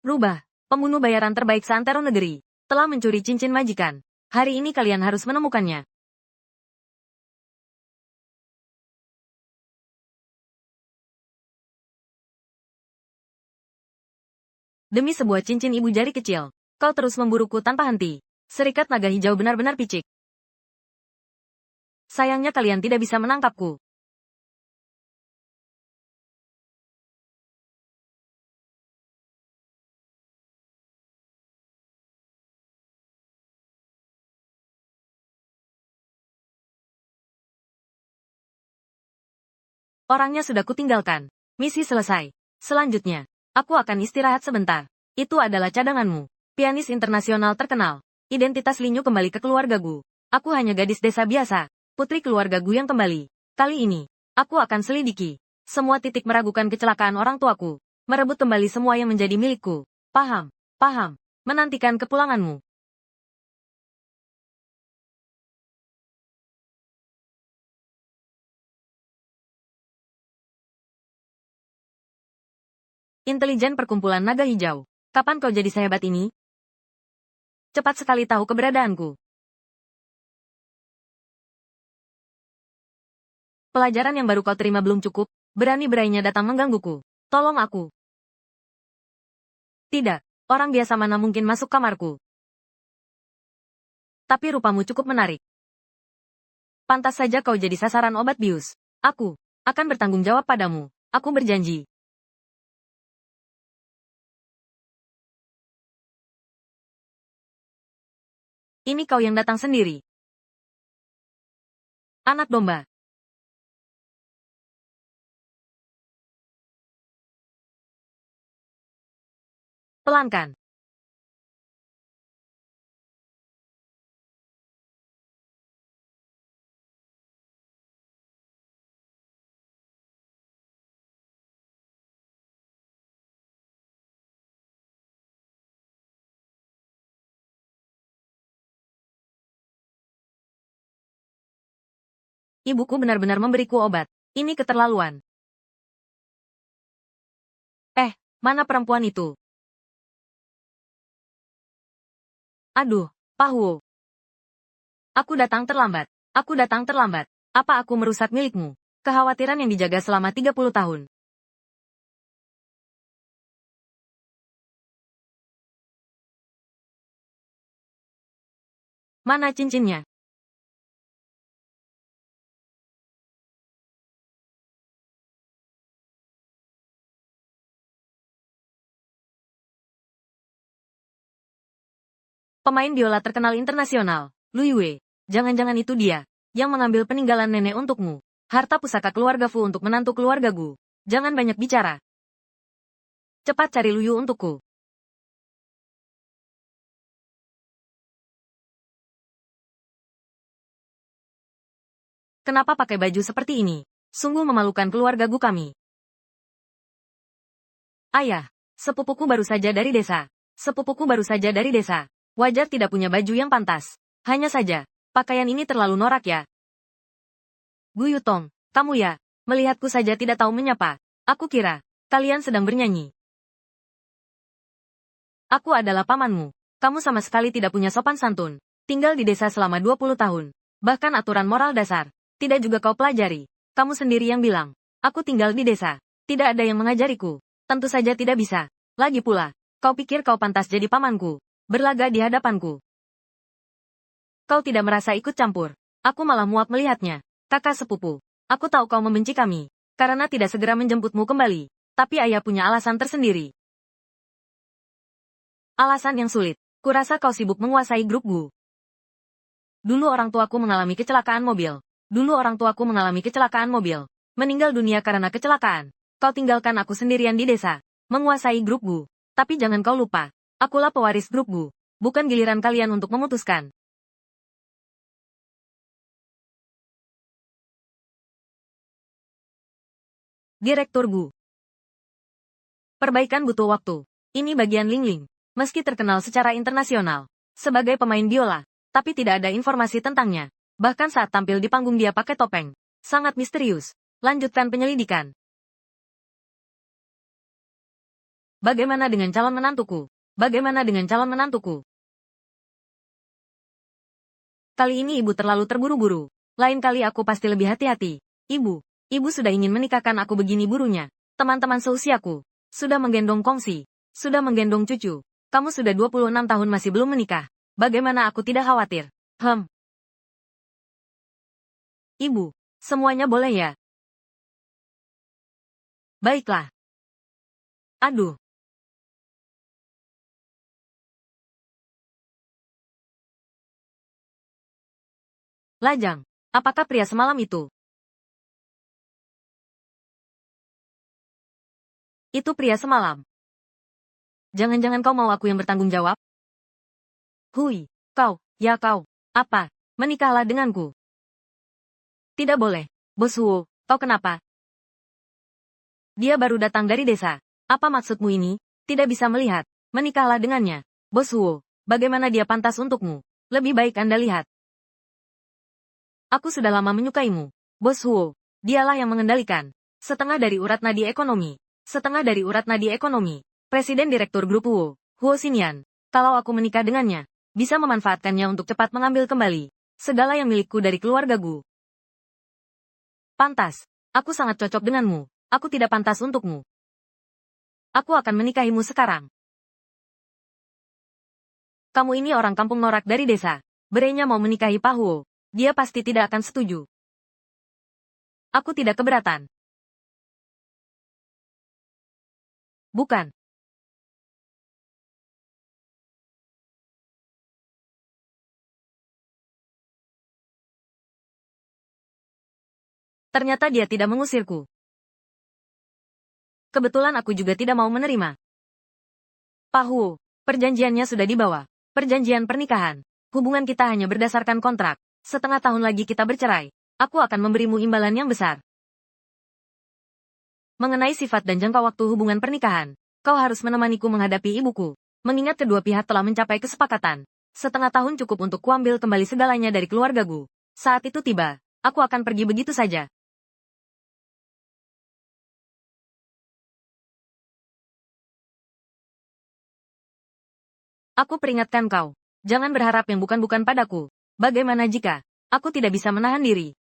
Rubah, pembunuh bayaran terbaik seantero negeri, telah mencuri cincin majikan. Hari ini kalian harus menemukannya. Demi sebuah cincin ibu jari kecil, kau terus memburuku tanpa henti. Serikat naga hijau benar-benar picik. Sayangnya kalian tidak bisa menangkapku. Orangnya sudah kutinggalkan. Misi selesai. Selanjutnya, aku akan istirahat sebentar. Itu adalah cadanganmu. Pianis internasional terkenal. Identitas Linyu kembali ke keluarga Gu. Aku hanya gadis desa biasa. Putri keluarga Gu yang kembali. Kali ini, aku akan selidiki semua titik meragukan kecelakaan orang tuaku. Merebut kembali semua yang menjadi milikku. Paham, paham. Menantikan kepulanganmu. Intelijen perkumpulan naga hijau. Kapan kau jadi sehebat ini? Cepat sekali tahu keberadaanku. Pelajaran yang baru kau terima belum cukup, berani-beraninya datang menggangguku. Tolong aku. Tidak, orang biasa mana mungkin masuk kamarku. Tapi rupamu cukup menarik. Pantas saja kau jadi sasaran obat bius. Aku akan bertanggung jawab padamu. Aku berjanji. Ini kau yang datang sendiri. Anak domba. Pelankan. Ibuku benar-benar memberiku obat. Ini keterlaluan. Mana perempuan itu? Aduh, Pahuo. Aku datang terlambat. Aku datang terlambat. Apa aku merusak milikmu? Kekhawatiran yang dijaga selama 30 tahun. Mana cincinnya? Pemain biola terkenal internasional, Lu Yue. Jangan-jangan itu dia yang mengambil peninggalan nenek untukmu. Harta pusaka keluarga Fu untuk menantu keluarga Gu. Jangan banyak bicara. Cepat cari Lu Yu untukku. Kenapa pakai baju seperti ini? Sungguh memalukan keluarga Gu kami. Ayah, sepupuku baru saja dari desa. Sepupuku baru saja dari desa. Wajar tidak punya baju yang pantas. Hanya saja, pakaian ini terlalu norak ya. Gu Yutong, kamu ya, melihatku saja tidak tahu menyapa. Aku kira, kalian sedang bernyanyi. Aku adalah pamanmu. Kamu sama sekali tidak punya sopan santun. Tinggal di desa selama 20 tahun. Bahkan aturan moral dasar. Tidak juga kau pelajari. Kamu sendiri yang bilang. Aku tinggal di desa. Tidak ada yang mengajariku. Tentu saja tidak bisa. Lagi pula, kau pikir kau pantas jadi pamanku. Berlaga di hadapanku. Kau tidak merasa ikut campur. Aku malah muak melihatnya. Kakak sepupu. Aku tahu kau membenci kami. Karena tidak segera menjemputmu kembali. Tapi ayah punya alasan tersendiri. Alasan yang sulit. Kurasa kau sibuk menguasai grup Gu. Dulu orang tuaku mengalami kecelakaan mobil. Meninggal dunia karena kecelakaan. Kau tinggalkan aku sendirian di desa. Menguasai grup Gu. Tapi jangan kau lupa. Akulah pewaris grup Gu. Bukan giliran kalian untuk memutuskan. Direktur Gu. Perbaikan butuh waktu. Ini bagian Ling Ling. Meski terkenal secara internasional sebagai pemain biola, tapi tidak ada informasi tentangnya. Bahkan saat tampil di panggung dia pakai topeng. Sangat misterius. Lanjutkan penyelidikan. Bagaimana dengan calon menantuku? Bagaimana dengan calon menantuku? Kali ini ibu terlalu terburu-buru. Lain kali aku pasti lebih hati-hati. Ibu sudah ingin menikahkan aku begini burunya. Teman-teman seusiaku. Sudah menggendong kongsi. Sudah menggendong cucu. Kamu sudah 26 tahun masih belum menikah. Bagaimana aku tidak khawatir? Ibu, semuanya boleh ya? Baiklah. Aduh. Lajang, apakah pria semalam itu? Itu pria semalam. Jangan-jangan kau mau aku yang bertanggung jawab? Hui, ya kau. Apa? Menikahlah denganku. Tidak boleh. Bos Huo, kau kenapa? Dia baru datang dari desa. Apa maksudmu ini? Tidak bisa melihat. Menikahlah dengannya. Bos Huo, bagaimana dia pantas untukmu? Lebih baik Anda lihat. Aku sudah lama menyukaimu. Bos Huo, dialah yang mengendalikan. Setengah dari urat nadi ekonomi. Setengah dari urat nadi ekonomi. Presiden Direktur Grup Huo Xinyan. Kalau aku menikah dengannya, bisa memanfaatkannya untuk cepat mengambil kembali segala yang milikku dari keluarga Gu. Pantas. Aku sangat cocok denganmu. Aku tidak pantas untukmu. Aku akan menikahimu sekarang. Kamu ini orang kampung norak dari desa. Berenya mau menikahi Pak Huo. Dia pasti tidak akan setuju. Aku tidak keberatan. Bukan. Ternyata dia tidak mengusirku. Kebetulan aku juga tidak mau menerima. Pak Huo, perjanjiannya sudah dibawa. Perjanjian pernikahan. Hubungan kita hanya berdasarkan kontrak. Setengah tahun lagi kita bercerai. Aku akan memberimu imbalan yang besar. Mengenai sifat dan jangka waktu hubungan pernikahan, kau harus menemaniku menghadapi ibuku. Mengingat kedua pihak telah mencapai kesepakatan. Setengah tahun cukup untuk kuambil kembali segalanya dari keluarga Gu. Saat itu tiba, aku akan pergi begitu saja. Aku peringatkan kau. Jangan berharap yang bukan-bukan padaku. Bagaimana jika aku tidak bisa menahan diri?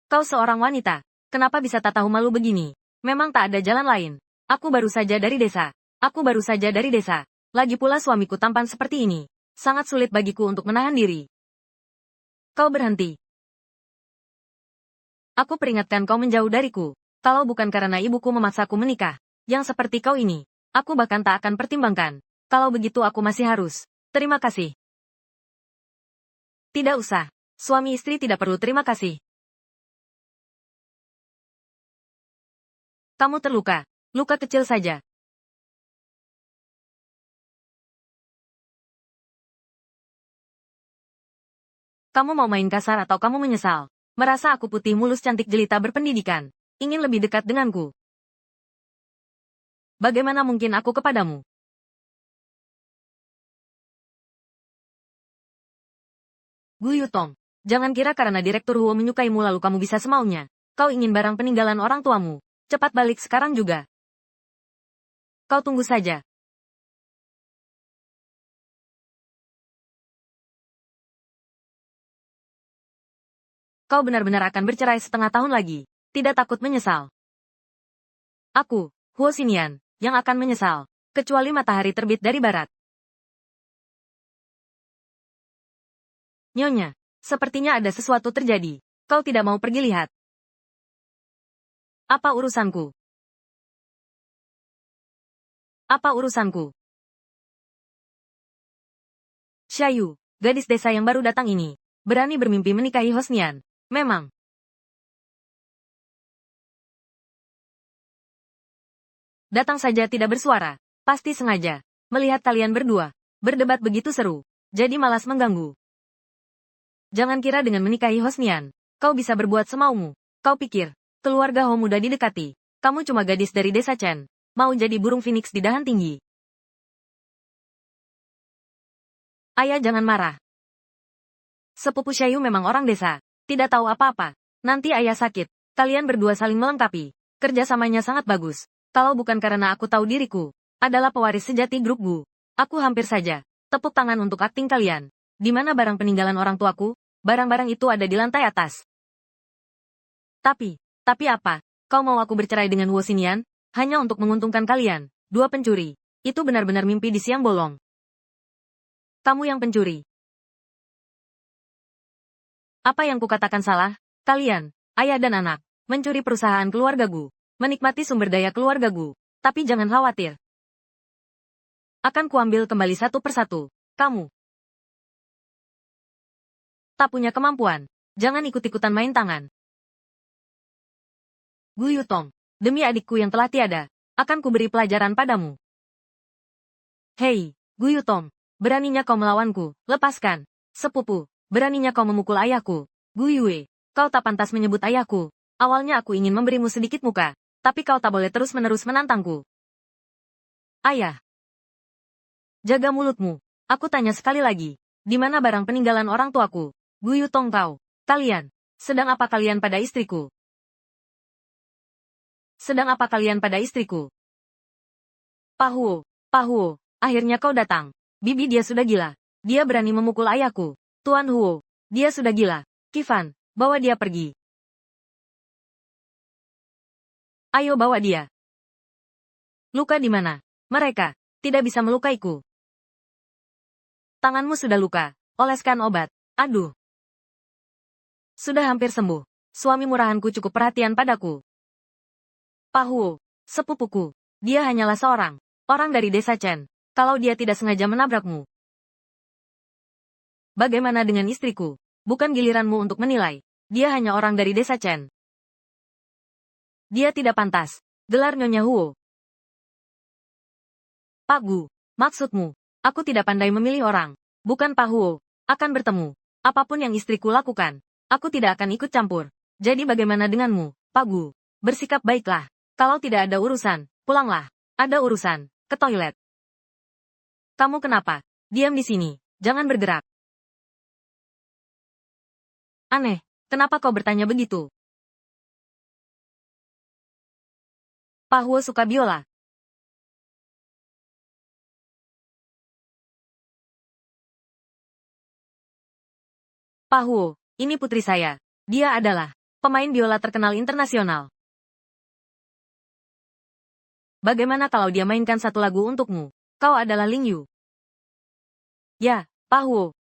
Kau seorang wanita. Kenapa bisa tak tahu malu begini? Memang tak ada jalan lain. Aku baru saja dari desa. Aku baru saja dari desa. Lagi pula suamiku tampan seperti ini. Sangat sulit bagiku untuk menahan diri. Kau berhenti. Aku peringatkan kau menjauh dariku. Kalau bukan karena ibuku memaksaku menikah, yang seperti kau ini, aku bahkan tak akan pertimbangkan. Kalau begitu aku masih harus. Terima kasih. Tidak usah. Suami istri tidak perlu terima kasih. Kamu terluka. Luka kecil saja. Kamu mau main kasar atau kamu menyesal? Merasa aku putih mulus cantik jelita berpendidikan. Ingin lebih dekat denganku. Bagaimana mungkin aku kepadamu? Gu Yutong, jangan kira karena Direktur Huo menyukaimu lalu kamu bisa semaunya. Kau ingin barang peninggalan orang tuamu. Cepat balik sekarang juga. Kau tunggu saja. Kau benar-benar akan bercerai setengah tahun lagi. Tidak takut menyesal. Aku, Huo Xinyan, yang akan menyesal. Kecuali matahari terbit dari barat. Nyonya, sepertinya ada sesuatu terjadi. Kau tidak mau pergi lihat. Apa urusanku? Apa urusanku? Xiaoyu, gadis desa yang baru datang ini, berani bermimpi menikahi Hosnian. Memang. Datang saja tidak bersuara. Pasti sengaja. Melihat kalian berdua berdebat begitu seru. Jadi malas mengganggu. Jangan kira dengan menikahi Hosnian, kau bisa berbuat semaumu. Kau pikir, keluarga Ho mudah didekati. Kamu cuma gadis dari desa Chen. Mau jadi burung phoenix di dahan tinggi. Ayah jangan marah. Sepupu Xiaoyu memang orang desa. Tidak tahu apa-apa. Nanti ayah sakit. Kalian berdua saling melengkapi. Kerjasamanya sangat bagus. Kalau bukan karena aku tahu diriku adalah pewaris sejati grup Gu, aku hampir saja tepuk tangan untuk akting kalian. Di mana barang peninggalan orang tuaku? Barang-barang itu ada di lantai atas. Tapi apa? Kau mau aku bercerai dengan Wu Xinyan? Hanya untuk menguntungkan kalian, dua pencuri. Itu benar-benar mimpi di siang bolong. Kamu yang pencuri. Apa yang kukatakan salah? Kalian, ayah dan anak, mencuri perusahaan keluarga Gu, menikmati sumber daya keluarga Gu. Tapi jangan khawatir. Akan kuambil kembali satu persatu. Kamu tak punya kemampuan. Jangan ikut-ikutan main tangan. Gu Yutong, demi adikku yang telah tiada, akan kuberi pelajaran padamu. Hei, Gu Yutong, beraninya kau melawanku, lepaskan. Sepupu, beraninya kau memukul ayahku. Gu Yue, kau tak pantas menyebut ayahku. Awalnya aku ingin memberimu sedikit muka, tapi kau tak boleh terus-menerus menantangku. Ayah. Jaga mulutmu. Aku tanya sekali lagi. Di mana barang peninggalan orang tuaku? Gu Yutong kau. Kalian. Sedang apa kalian pada istriku? Sedang apa kalian pada istriku? Pahuo. Pahuo. Akhirnya kau datang. Bibi dia sudah gila. Dia berani memukul ayahku. Tuan Huo. Dia sudah gila. Kifan, bawa dia pergi. Ayo bawa dia. Luka di mana? Mereka tidak bisa melukaiku. Tanganmu sudah luka. Oleskan obat. Aduh. Sudah hampir sembuh. Suami murahanku cukup perhatian padaku. Pahuo, sepupuku. Dia hanyalah seorang orang dari desa Chen. Kalau dia tidak sengaja menabrakmu. Bagaimana dengan istriku? Bukan giliranmu untuk menilai. Dia hanya orang dari desa Chen. Dia tidak pantas. Gelar Nyonya Huo. Pak Gu, maksudmu, aku tidak pandai memilih orang. Bukan Pak Huo. Akan bertemu. Apapun yang istriku lakukan, aku tidak akan ikut campur. Jadi bagaimana denganmu, Pak Gu? Bersikap baiklah. Kalau tidak ada urusan, pulanglah. Ada urusan, ke toilet. Kamu kenapa? Diam di sini. Jangan bergerak. Aneh, kenapa kau bertanya begitu? Pak Huo suka biola. Pak Huo, ini putri saya. Dia adalah pemain biola terkenal internasional. Bagaimana kalau dia mainkan satu lagu untukmu? Kau adalah Ling Yu. Ya, Pak Huo.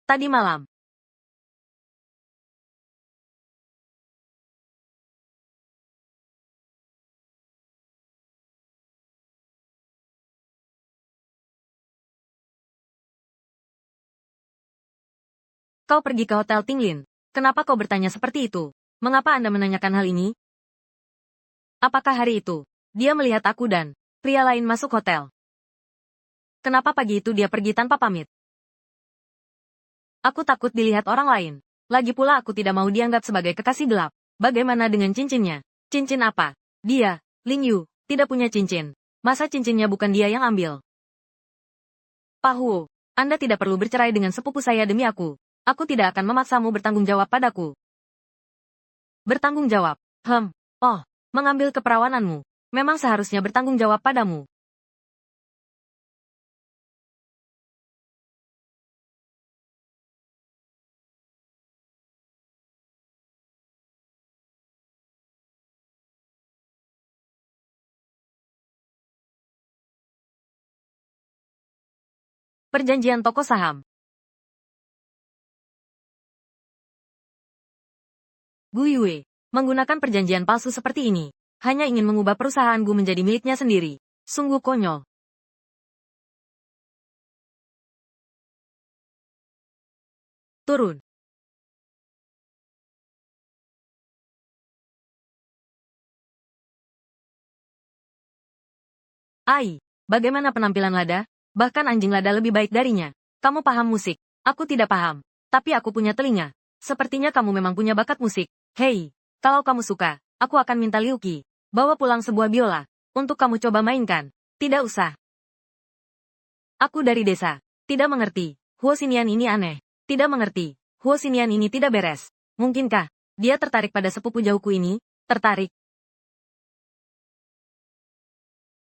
Tadi malam. Kau pergi ke Hotel Tinglin. Kenapa kau bertanya seperti itu? Mengapa Anda menanyakan hal ini? Apakah hari itu, dia melihat aku dan pria lain masuk hotel? Kenapa pagi itu dia pergi tanpa pamit? Aku takut dilihat orang lain. Lagi pula aku tidak mau dianggap sebagai kekasih gelap. Bagaimana dengan cincinnya? Cincin apa? Dia, Ling Yu, tidak punya cincin. Masa cincinnya bukan dia yang ambil? Pak Huo, Anda tidak perlu bercerai dengan sepupu saya demi aku. Aku tidak akan memaksamu bertanggung jawab padaku. Bertanggung jawab? Oh, mengambil keperawananmu. Memang seharusnya bertanggung jawab padamu. Perjanjian toko saham. Gu Yue, menggunakan perjanjian palsu seperti ini, hanya ingin mengubah perusahaan Gu menjadi miliknya sendiri. Sungguh konyol. Turun. Ai, bagaimana penampilan Lada? Bahkan anjing Lada lebih baik darinya. Kamu paham musik? Aku tidak paham. Tapi aku punya telinga. Sepertinya kamu memang punya bakat musik. Hei, kalau kamu suka, aku akan minta Liu Qi bawa pulang sebuah biola Untuk kamu coba mainkan. Tidak usah. Aku dari desa. Tidak mengerti. Huo Xinyan ini aneh. Tidak mengerti. Huo Xinyan ini tidak beres. Mungkinkah dia tertarik pada sepupu jauhku ini? Tertarik.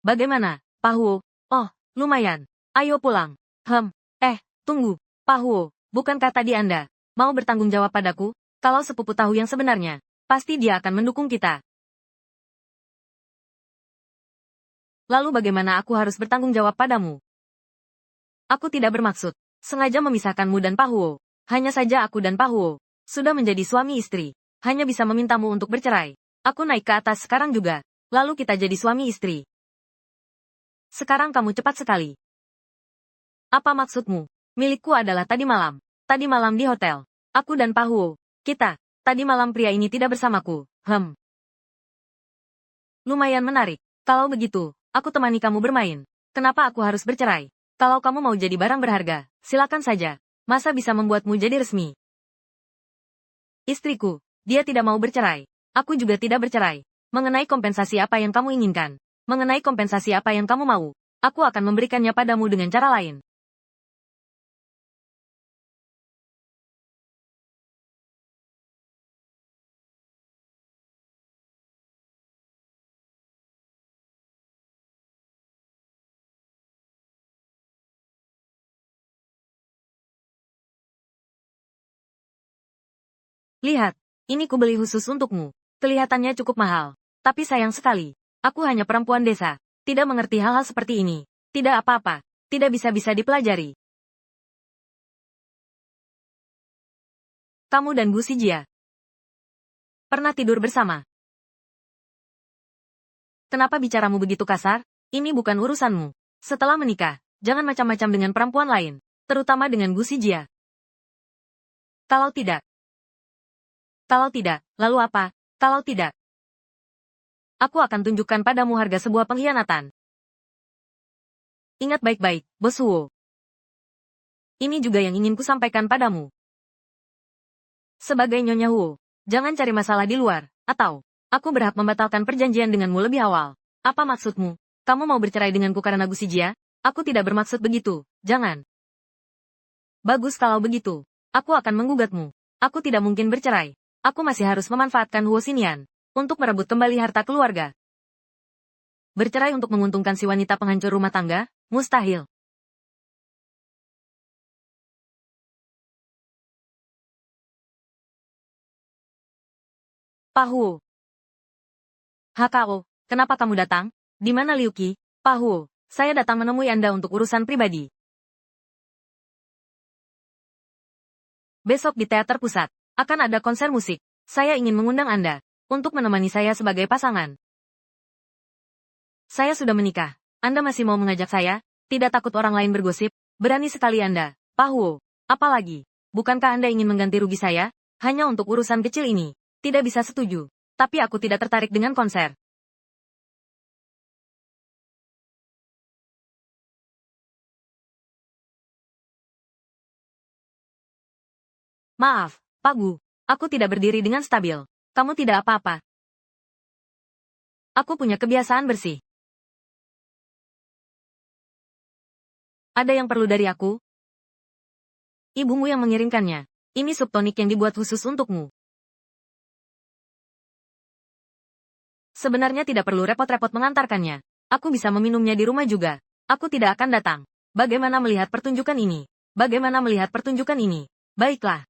Bagaimana, Pak Huo? Oh, lumayan. Ayo pulang. Tunggu. Pak Huo, bukankah tadi Anda mau bertanggung jawab padaku? Kalau sepupu tahu yang sebenarnya, pasti dia akan mendukung kita. Lalu bagaimana aku harus bertanggung jawab padamu? Aku tidak bermaksud sengaja memisahkanmu dan Pak Huo. Hanya saja aku dan Pak Huo sudah menjadi suami istri. Hanya bisa memintamu untuk bercerai. Aku naik ke atas sekarang juga. Lalu kita jadi suami istri. Sekarang kamu cepat sekali. Apa maksudmu? Milikku adalah tadi malam. Tadi malam di hotel. Aku dan Pak Huo. Kita. Tadi malam pria ini tidak bersamaku. Lumayan menarik. Kalau begitu, aku temani kamu bermain. Kenapa aku harus bercerai? Kalau kamu mau jadi barang berharga, silakan saja. Masa bisa membuatmu jadi resmi? Istriku, dia tidak mau bercerai. Aku juga tidak bercerai. Mengenai kompensasi apa yang kamu inginkan? Mengenai kompensasi apa yang kamu mau? Aku akan memberikannya padamu dengan cara lain. Lihat, ini kubeli khusus untukmu. Kelihatannya cukup mahal. Tapi sayang sekali. Aku hanya perempuan desa. Tidak mengerti hal-hal seperti ini. Tidak apa-apa. Tidak bisa-bisa dipelajari. Kamu dan Gu Xijia pernah tidur bersama. Kenapa bicaramu begitu kasar? Ini bukan urusanmu. Setelah menikah, jangan macam-macam dengan perempuan lain. Terutama dengan Gu Xijia. Kalau tidak, lalu apa? Kalau tidak, aku akan tunjukkan padamu harga sebuah pengkhianatan. Ingat baik-baik, Bos Huo. Ini juga yang ingin kusampaikan padamu. Sebagai Nyonya Huo, jangan cari masalah di luar, atau aku berhak membatalkan perjanjian denganmu lebih awal. Apa maksudmu? Kamu mau bercerai denganku karena Gu Xijia? Aku tidak bermaksud begitu, jangan. Bagus kalau begitu. Aku akan menggugatmu. Aku tidak mungkin bercerai. Aku masih harus memanfaatkan Huo Xinyan untuk merebut kembali harta keluarga. Bercerai untuk menguntungkan si wanita penghancur rumah tangga? Mustahil. Pak Huo. HKO, kenapa kamu datang? Di mana Liu Qi? Pak Huo, saya datang menemui Anda untuk urusan pribadi. Besok di teater pusat akan ada konser musik. Saya ingin mengundang Anda untuk menemani saya sebagai pasangan. Saya sudah menikah. Anda masih mau mengajak saya? Tidak takut orang lain bergosip? Berani sekali Anda, Pak Huo. Apalagi, bukankah Anda ingin mengganti rugi saya? Hanya untuk urusan kecil ini. Tidak bisa setuju. Tapi aku tidak tertarik dengan konser. Maaf, Pak Gu. Aku tidak berdiri dengan stabil. Kamu tidak apa-apa. Aku punya kebiasaan bersih. Ada yang perlu dari aku? Ibumu yang mengirimkannya. Ini sup tonik yang dibuat khusus untukmu. Sebenarnya tidak perlu repot-repot mengantarkannya. Aku bisa meminumnya di rumah juga. Aku tidak akan datang. Bagaimana melihat pertunjukan ini? Bagaimana melihat pertunjukan ini? Baiklah.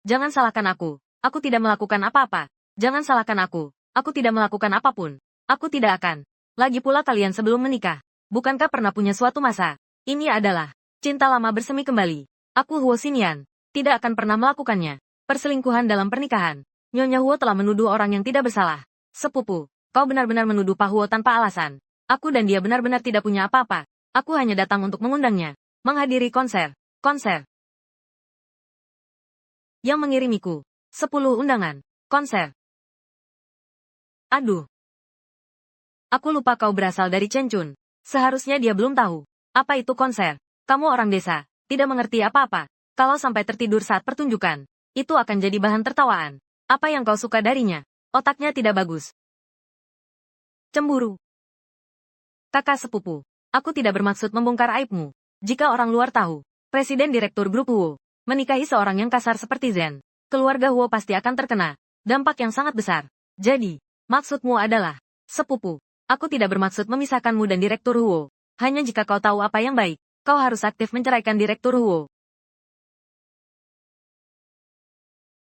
Jangan salahkan aku. Aku tidak melakukan apa-apa. Jangan salahkan aku. Aku tidak melakukan apapun. Aku tidak akan. Lagi pula kalian sebelum menikah. Bukankah pernah punya suatu masa? Ini adalah cinta lama bersemi kembali. Aku Huo Xinyan. Tidak akan pernah melakukannya. Perselingkuhan dalam pernikahan. Nyonya Huo telah menuduh orang yang tidak bersalah. Sepupu, kau benar-benar menuduh Pak Huo tanpa alasan. Aku dan dia benar-benar tidak punya apa-apa. Aku hanya datang untuk mengundangnya. Menghadiri konser. Konser. Yang mengirimiku. 10 undangan. Konser. Aduh. Aku lupa kau berasal dari Chenchun. Seharusnya dia belum tahu. Apa itu konser? Kamu orang desa, tidak mengerti apa-apa. Kalau sampai tertidur saat pertunjukan, itu akan jadi bahan tertawaan. Apa yang kau suka darinya? Otaknya tidak bagus. Cemburu. Kakak sepupu, aku tidak bermaksud membongkar aibmu. Jika orang luar tahu, Presiden Direktur Grup Huo menikahi seorang yang kasar seperti Zen, keluarga Huo pasti akan terkena dampak yang sangat besar. Jadi, maksudmu adalah, sepupu, aku tidak bermaksud memisahkanmu dan Direktur Huo. Hanya jika kau tahu apa yang baik, kau harus aktif menceraikan Direktur Huo.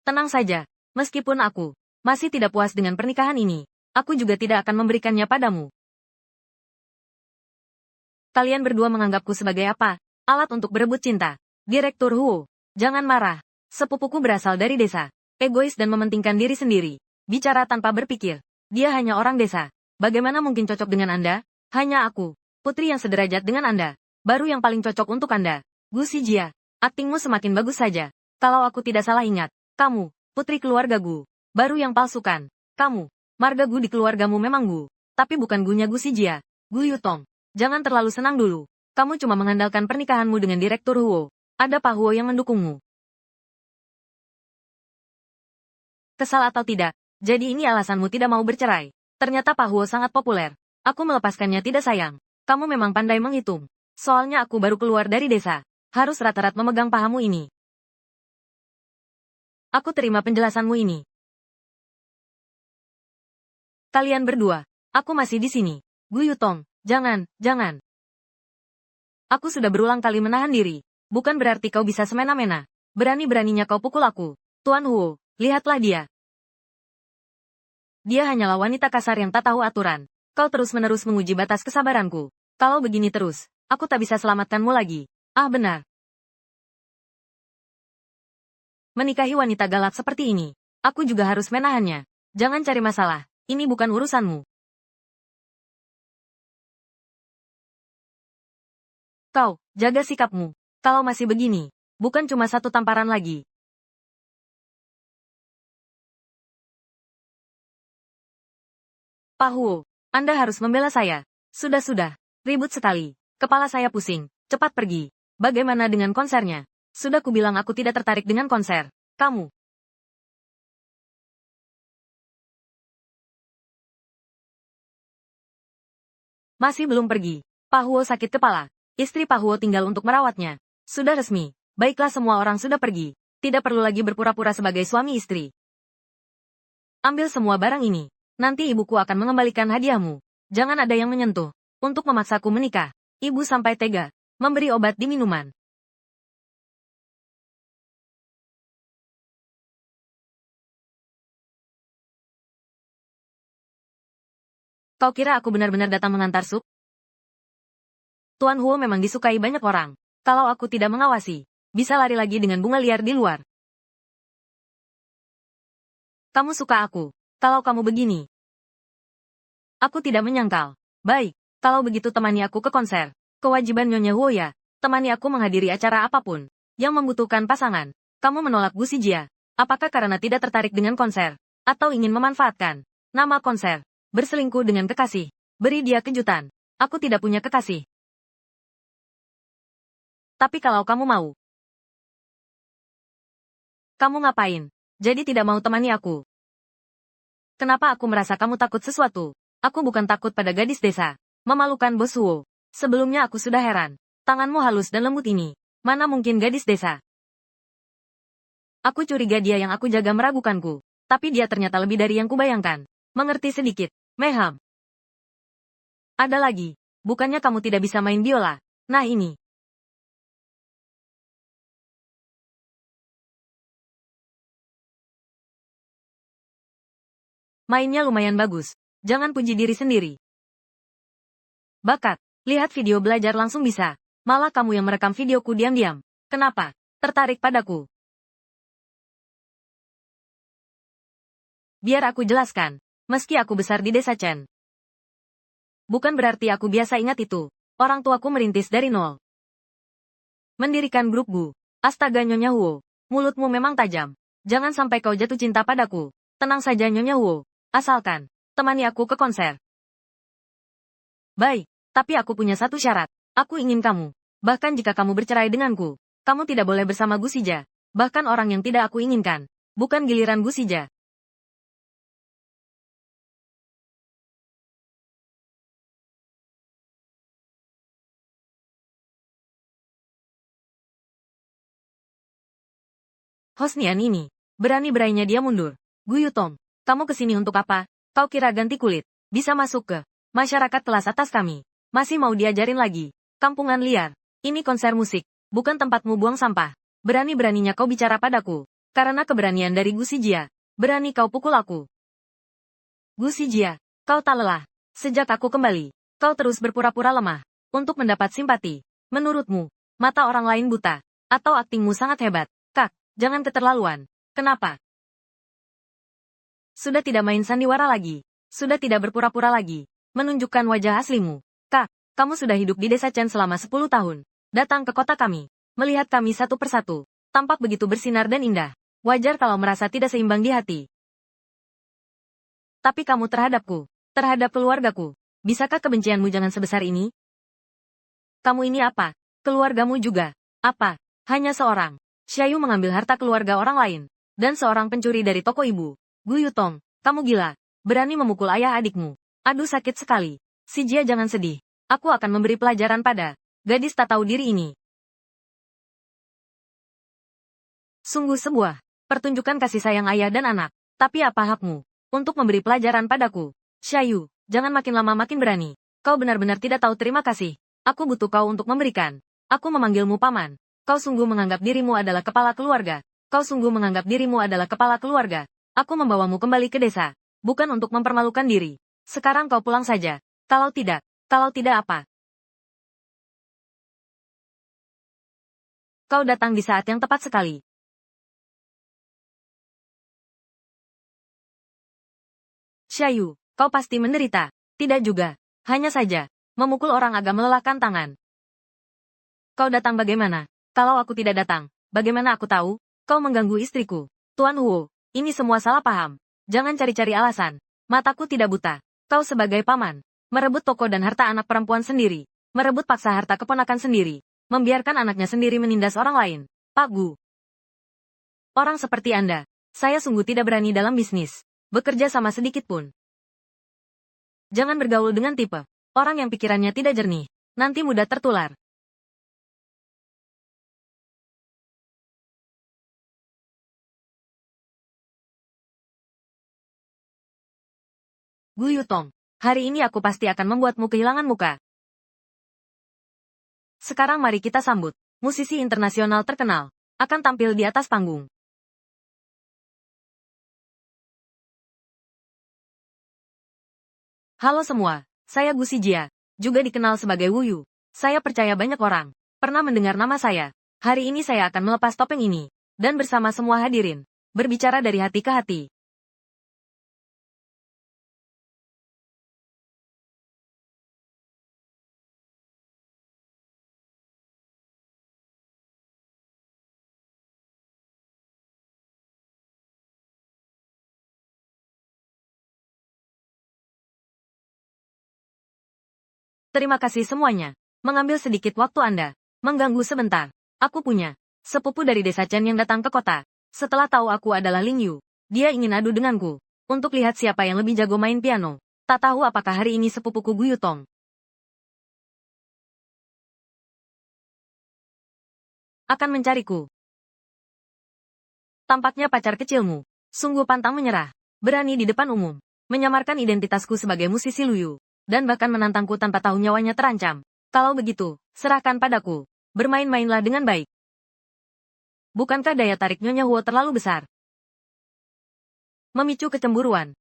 Tenang saja, meskipun aku masih tidak puas dengan pernikahan ini, aku juga tidak akan memberikannya padamu. Kalian berdua menganggapku sebagai apa? Alat untuk berebut cinta. Direktur Huo, jangan marah. Sepupuku berasal dari desa, egois dan mementingkan diri sendiri. Bicara tanpa berpikir. Dia hanya orang desa. Bagaimana mungkin cocok dengan Anda? Hanya aku, putri yang sederajat dengan Anda. Baru yang paling cocok untuk Anda. Gu Xijia, aktingmu semakin bagus saja. Kalau aku tidak salah ingat, kamu, putri keluarga Gu. Baru yang palsukan. Kamu, marga Gu di keluargamu memang Gu. Tapi bukan Gunya Gu Xijia. Gu Yutong. Jangan terlalu senang dulu. Kamu cuma mengandalkan pernikahanmu dengan Direktur Huo. Ada Pak Huo yang mendukungmu. Kesal atau tidak, jadi ini alasanmu tidak mau bercerai. Ternyata Pak Huo sangat populer. Aku melepaskannya tidak sayang. Kamu memang pandai menghitung. Soalnya aku baru keluar dari desa. Harus rata-rata memegang pahamu ini. Aku terima penjelasanmu ini. Kalian berdua, aku masih di sini. Gu Yutong, jangan. Aku sudah berulang kali menahan diri. Bukan berarti kau bisa semena-mena. Berani-beraninya kau pukul aku. Tuan Huo, lihatlah dia. Dia hanyalah wanita kasar yang tak tahu aturan. Kau terus-menerus menguji batas kesabaranku. Kalau begini terus, aku tak bisa selamatkanmu lagi. Ah benar. Menikahi wanita galak seperti ini. Aku juga harus menahannya. Jangan cari masalah. Ini bukan urusanmu. Kau, jaga sikapmu. Kalau masih begini, bukan cuma satu tamparan lagi. Pak Huo, Anda harus membela saya. Sudah. Ribut sekali. Kepala saya pusing. Cepat pergi. Bagaimana dengan konsernya? Sudah kubilang aku tidak tertarik dengan konser. Kamu. Masih belum pergi. Pak Huo sakit kepala. Istri Pak Huo tinggal untuk merawatnya. Sudah resmi. Baiklah semua orang sudah pergi. Tidak perlu lagi berpura-pura sebagai suami istri. Ambil semua barang ini. Nanti ibuku akan mengembalikan hadiahmu. Jangan ada yang menyentuh. Untuk memaksaku menikah. Ibu sampai tega. Memberi obat di minuman. Kau kira aku benar-benar datang mengantar sup? Tuan Huo memang disukai banyak orang. Kalau aku tidak mengawasi, bisa lari lagi dengan bunga liar di luar. Kamu suka aku. Kalau kamu begini. Aku tidak menyangkal. Baik, kalau begitu temani aku ke konser. Kewajiban Nyonya Huo ya, temani aku menghadiri acara apapun yang membutuhkan pasangan. Kamu menolak Gu Xijia. Apakah karena tidak tertarik dengan konser? Atau ingin memanfaatkan nama konser? Berselingkuh dengan kekasih. Beri dia kejutan. Aku tidak punya kekasih. Tapi kalau kamu mau. Kamu ngapain? Jadi tidak mau temani aku. Kenapa aku merasa kamu takut sesuatu? Aku bukan takut pada gadis desa. Memalukan Bos Huo. Sebelumnya aku sudah heran. Tanganmu halus dan lembut ini. Mana mungkin gadis desa? Aku curiga dia yang aku jaga meragukanku. Tapi dia ternyata lebih dari yang kubayangkan. Mengerti sedikit. Meham. Ada lagi. Bukannya kamu tidak bisa main biola? Nah ini. Mainnya lumayan bagus. Jangan puji diri sendiri. Bakat. Lihat video belajar langsung bisa. Malah kamu yang merekam videoku diam-diam. Kenapa? Tertarik padaku. Biar aku jelaskan. Meski aku besar di desa Chen. Bukan berarti aku biasa ingat itu. Orang tuaku merintis dari nol. Mendirikan grup Gu. Astaga Nyonya Huo. Mulutmu memang tajam. Jangan sampai kau jatuh cinta padaku. Tenang saja Nyonya Huo. Asalkan, temani aku ke konser. Baik, tapi aku punya satu syarat. Aku ingin kamu. Bahkan jika kamu bercerai denganku, kamu tidak boleh bersama Gu Xijia. Bahkan orang yang tidak aku inginkan. Bukan giliran Gu Xijia. Hosnian ini. Berani-beraninya dia mundur. Gu Yutong, kamu kesini untuk apa? Kau kira ganti kulit? Bisa masuk ke masyarakat kelas atas kami. Masih mau diajarin lagi. Kampungan liar. Ini konser musik, bukan tempatmu buang sampah. Berani-beraninya kau bicara padaku. Karena keberanian dari Gu Xijia. Berani kau pukul aku. Gu Xijia, kau tak lelah. Sejak aku kembali, kau terus berpura-pura lemah. Untuk mendapat simpati. Menurutmu, mata orang lain buta. Atau aktingmu sangat hebat. Kak, jangan keterlaluan. Kenapa? Sudah tidak main sandiwara lagi. Sudah tidak berpura-pura lagi. Menunjukkan wajah aslimu. Kak, kamu sudah hidup di desa Chen selama 10 tahun. Datang ke kota kami. Melihat kami satu persatu. Tampak begitu bersinar dan indah. Wajar kalau merasa tidak seimbang di hati. Tapi kamu terhadapku. Terhadap keluargaku. Bisakah kebencianmu jangan sebesar ini? Kamu ini apa? Keluargamu juga. Apa? Hanya seorang. Xiaoyu mengambil harta keluarga orang lain. Dan seorang pencuri dari toko ibu. Gu Yutong, kamu gila. Berani memukul ayah adikmu. Aduh sakit sekali. Si Jia jangan sedih. Aku akan memberi pelajaran pada gadis tak tahu diri ini. Sungguh sebuah pertunjukan kasih sayang ayah dan anak. Tapi apa hakmu untuk memberi pelajaran padaku? Xiaoyu, jangan makin lama makin berani. Kau benar-benar tidak tahu terima kasih. Aku butuh kau untuk memberikan. Aku memanggilmu paman. Kau sungguh menganggap dirimu adalah kepala keluarga. Kau sungguh menganggap dirimu adalah kepala keluarga. Aku membawamu kembali ke desa. Bukan untuk mempermalukan diri. Sekarang kau pulang saja. Kalau tidak apa? Kau datang di saat yang tepat sekali. Xiaoyu, kau pasti menderita. Tidak juga. Hanya saja, memukul orang agak melelahkan tangan. Kau datang bagaimana? Kalau aku tidak datang, bagaimana aku tahu? Kau mengganggu istriku. Tuan Huo, ini semua salah paham. Jangan cari-cari alasan. Mataku tidak buta. Kau sebagai paman, merebut toko dan harta anak perempuan sendiri. Merebut paksa harta keponakan sendiri. Membiarkan anaknya sendiri menindas orang lain. Pak Gu. Orang seperti Anda, saya sungguh tidak berani dalam bisnis. Bekerja sama sedikit pun. Jangan bergaul dengan tipe orang yang pikirannya tidak jernih. Nanti mudah tertular. Gu Yutong, hari ini aku pasti akan membuatmu kehilangan muka. Sekarang mari kita sambut. Musisi internasional terkenal akan tampil di atas panggung. Halo semua, saya Gu Xijia, juga dikenal sebagai Wu Yu. Saya percaya banyak orang pernah mendengar nama saya. Hari ini saya akan melepas topeng ini, dan bersama semua hadirin, berbicara dari hati ke hati. Terima kasih semuanya. Mengambil sedikit waktu Anda. Mengganggu sebentar. Aku punya sepupu dari desa Chen yang datang ke kota. Setelah tahu aku adalah Ling Yu, dia ingin adu denganku. Untuk lihat siapa yang lebih jago main piano. Tak tahu apakah hari ini sepupuku Gu Yutong akan mencariku. Tampaknya pacar kecilmu sungguh pantang menyerah. Berani di depan umum. Menyamarkan identitasku sebagai musisi luyu. Dan bahkan menantangku tanpa tahu nyawanya terancam. Kalau begitu, serahkan padaku. Bermain-mainlah dengan baik. Bukankah daya tarik Nyonya Huo terlalu besar? Memicu kecemburuan.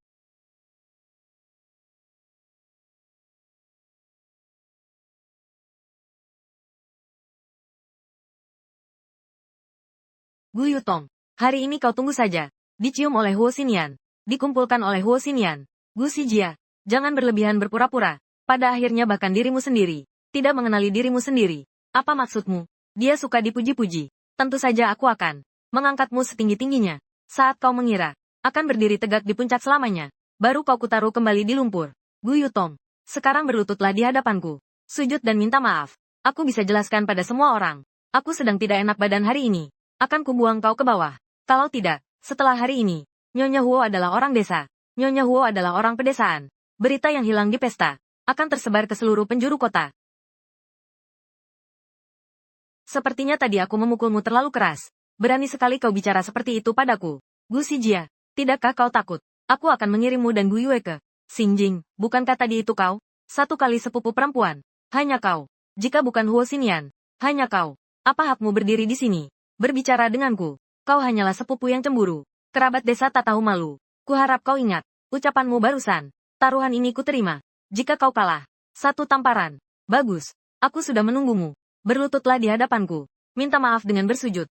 Gu Yutong, hari ini kau tunggu saja. Dicium oleh Huo Xinian. Dikumpulkan oleh Huo Xinian. Gu Xijia, jangan berlebihan berpura-pura. Pada akhirnya bahkan dirimu sendiri tidak mengenali dirimu sendiri. Apa maksudmu? Dia suka dipuji-puji. Tentu saja aku akan mengangkatmu setinggi-tingginya. Saat kau mengira akan berdiri tegak di puncak selamanya, baru kau kutaruh kembali di lumpur. Gu Yutong, sekarang berlututlah di hadapanku. Sujud dan minta maaf. Aku bisa jelaskan pada semua orang. Aku sedang tidak enak badan hari ini. Akan kubuang kau ke bawah. Kalau tidak, setelah hari ini, Nyonya Huo adalah orang desa. Nyonya Huo adalah orang pedesaan. Berita yang hilang di pesta akan tersebar ke seluruh penjuru kota. Sepertinya tadi aku memukulmu terlalu keras. Berani sekali kau bicara seperti itu padaku. Gu Xijia, tidakkah kau takut? Aku akan mengirimmu dan Gu Yue ke Xinjing. Bukankah tadi itu kau? Satu kali sepupu perempuan. Hanya kau. Jika bukan Huo Xinyan, hanya kau. Apa hakmu berdiri di sini? Berbicara denganku. Kau hanyalah sepupu yang cemburu. Kerabat desa tak tahu malu. Kuharap kau ingat. Ucapanmu barusan. Taruhan ini kuterima. Jika kau kalah. Satu tamparan. Bagus. Aku sudah menunggumu. Berlututlah di hadapanku. Minta maaf dengan bersujud.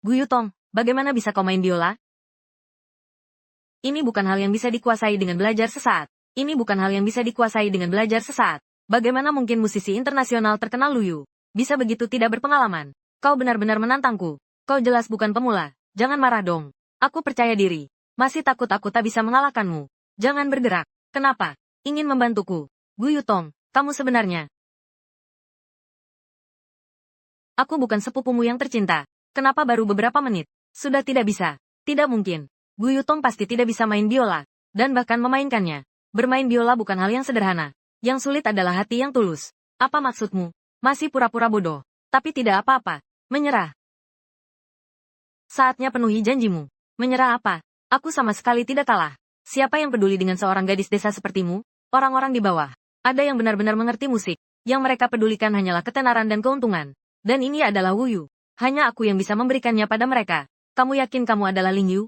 Gu Yutong, bagaimana bisa kau main biola? Ini bukan hal yang bisa dikuasai dengan belajar sesaat. Ini bukan hal yang bisa dikuasai dengan belajar sesaat. Bagaimana mungkin musisi internasional terkenal Luyu bisa begitu tidak berpengalaman? Kau benar-benar menantangku. Kau jelas bukan pemula. Jangan marah dong. Aku percaya diri. Masih takut aku tak bisa mengalahkanmu. Jangan bergerak. Kenapa? Ingin membantuku. Gu Yutong, kamu sebenarnya. Aku bukan sepupumu yang tercinta. Kenapa baru beberapa menit? Sudah tidak bisa. Tidak mungkin. Gu Yutong pasti tidak bisa main biola. Dan bahkan memainkannya. Bermain biola bukan hal yang sederhana. Yang sulit adalah hati yang tulus. Apa maksudmu? Masih pura-pura bodoh. Tapi tidak apa-apa. Menyerah. Saatnya penuhi janjimu. Menyerah apa? Aku sama sekali tidak kalah. Siapa yang peduli dengan seorang gadis desa sepertimu? Orang-orang di bawah. Ada yang benar-benar mengerti musik. Yang mereka pedulikan hanyalah ketenaran dan keuntungan. Dan ini adalah Wu Yu. Hanya aku yang bisa memberikannya pada mereka. Kamu yakin kamu adalah Ling Yu?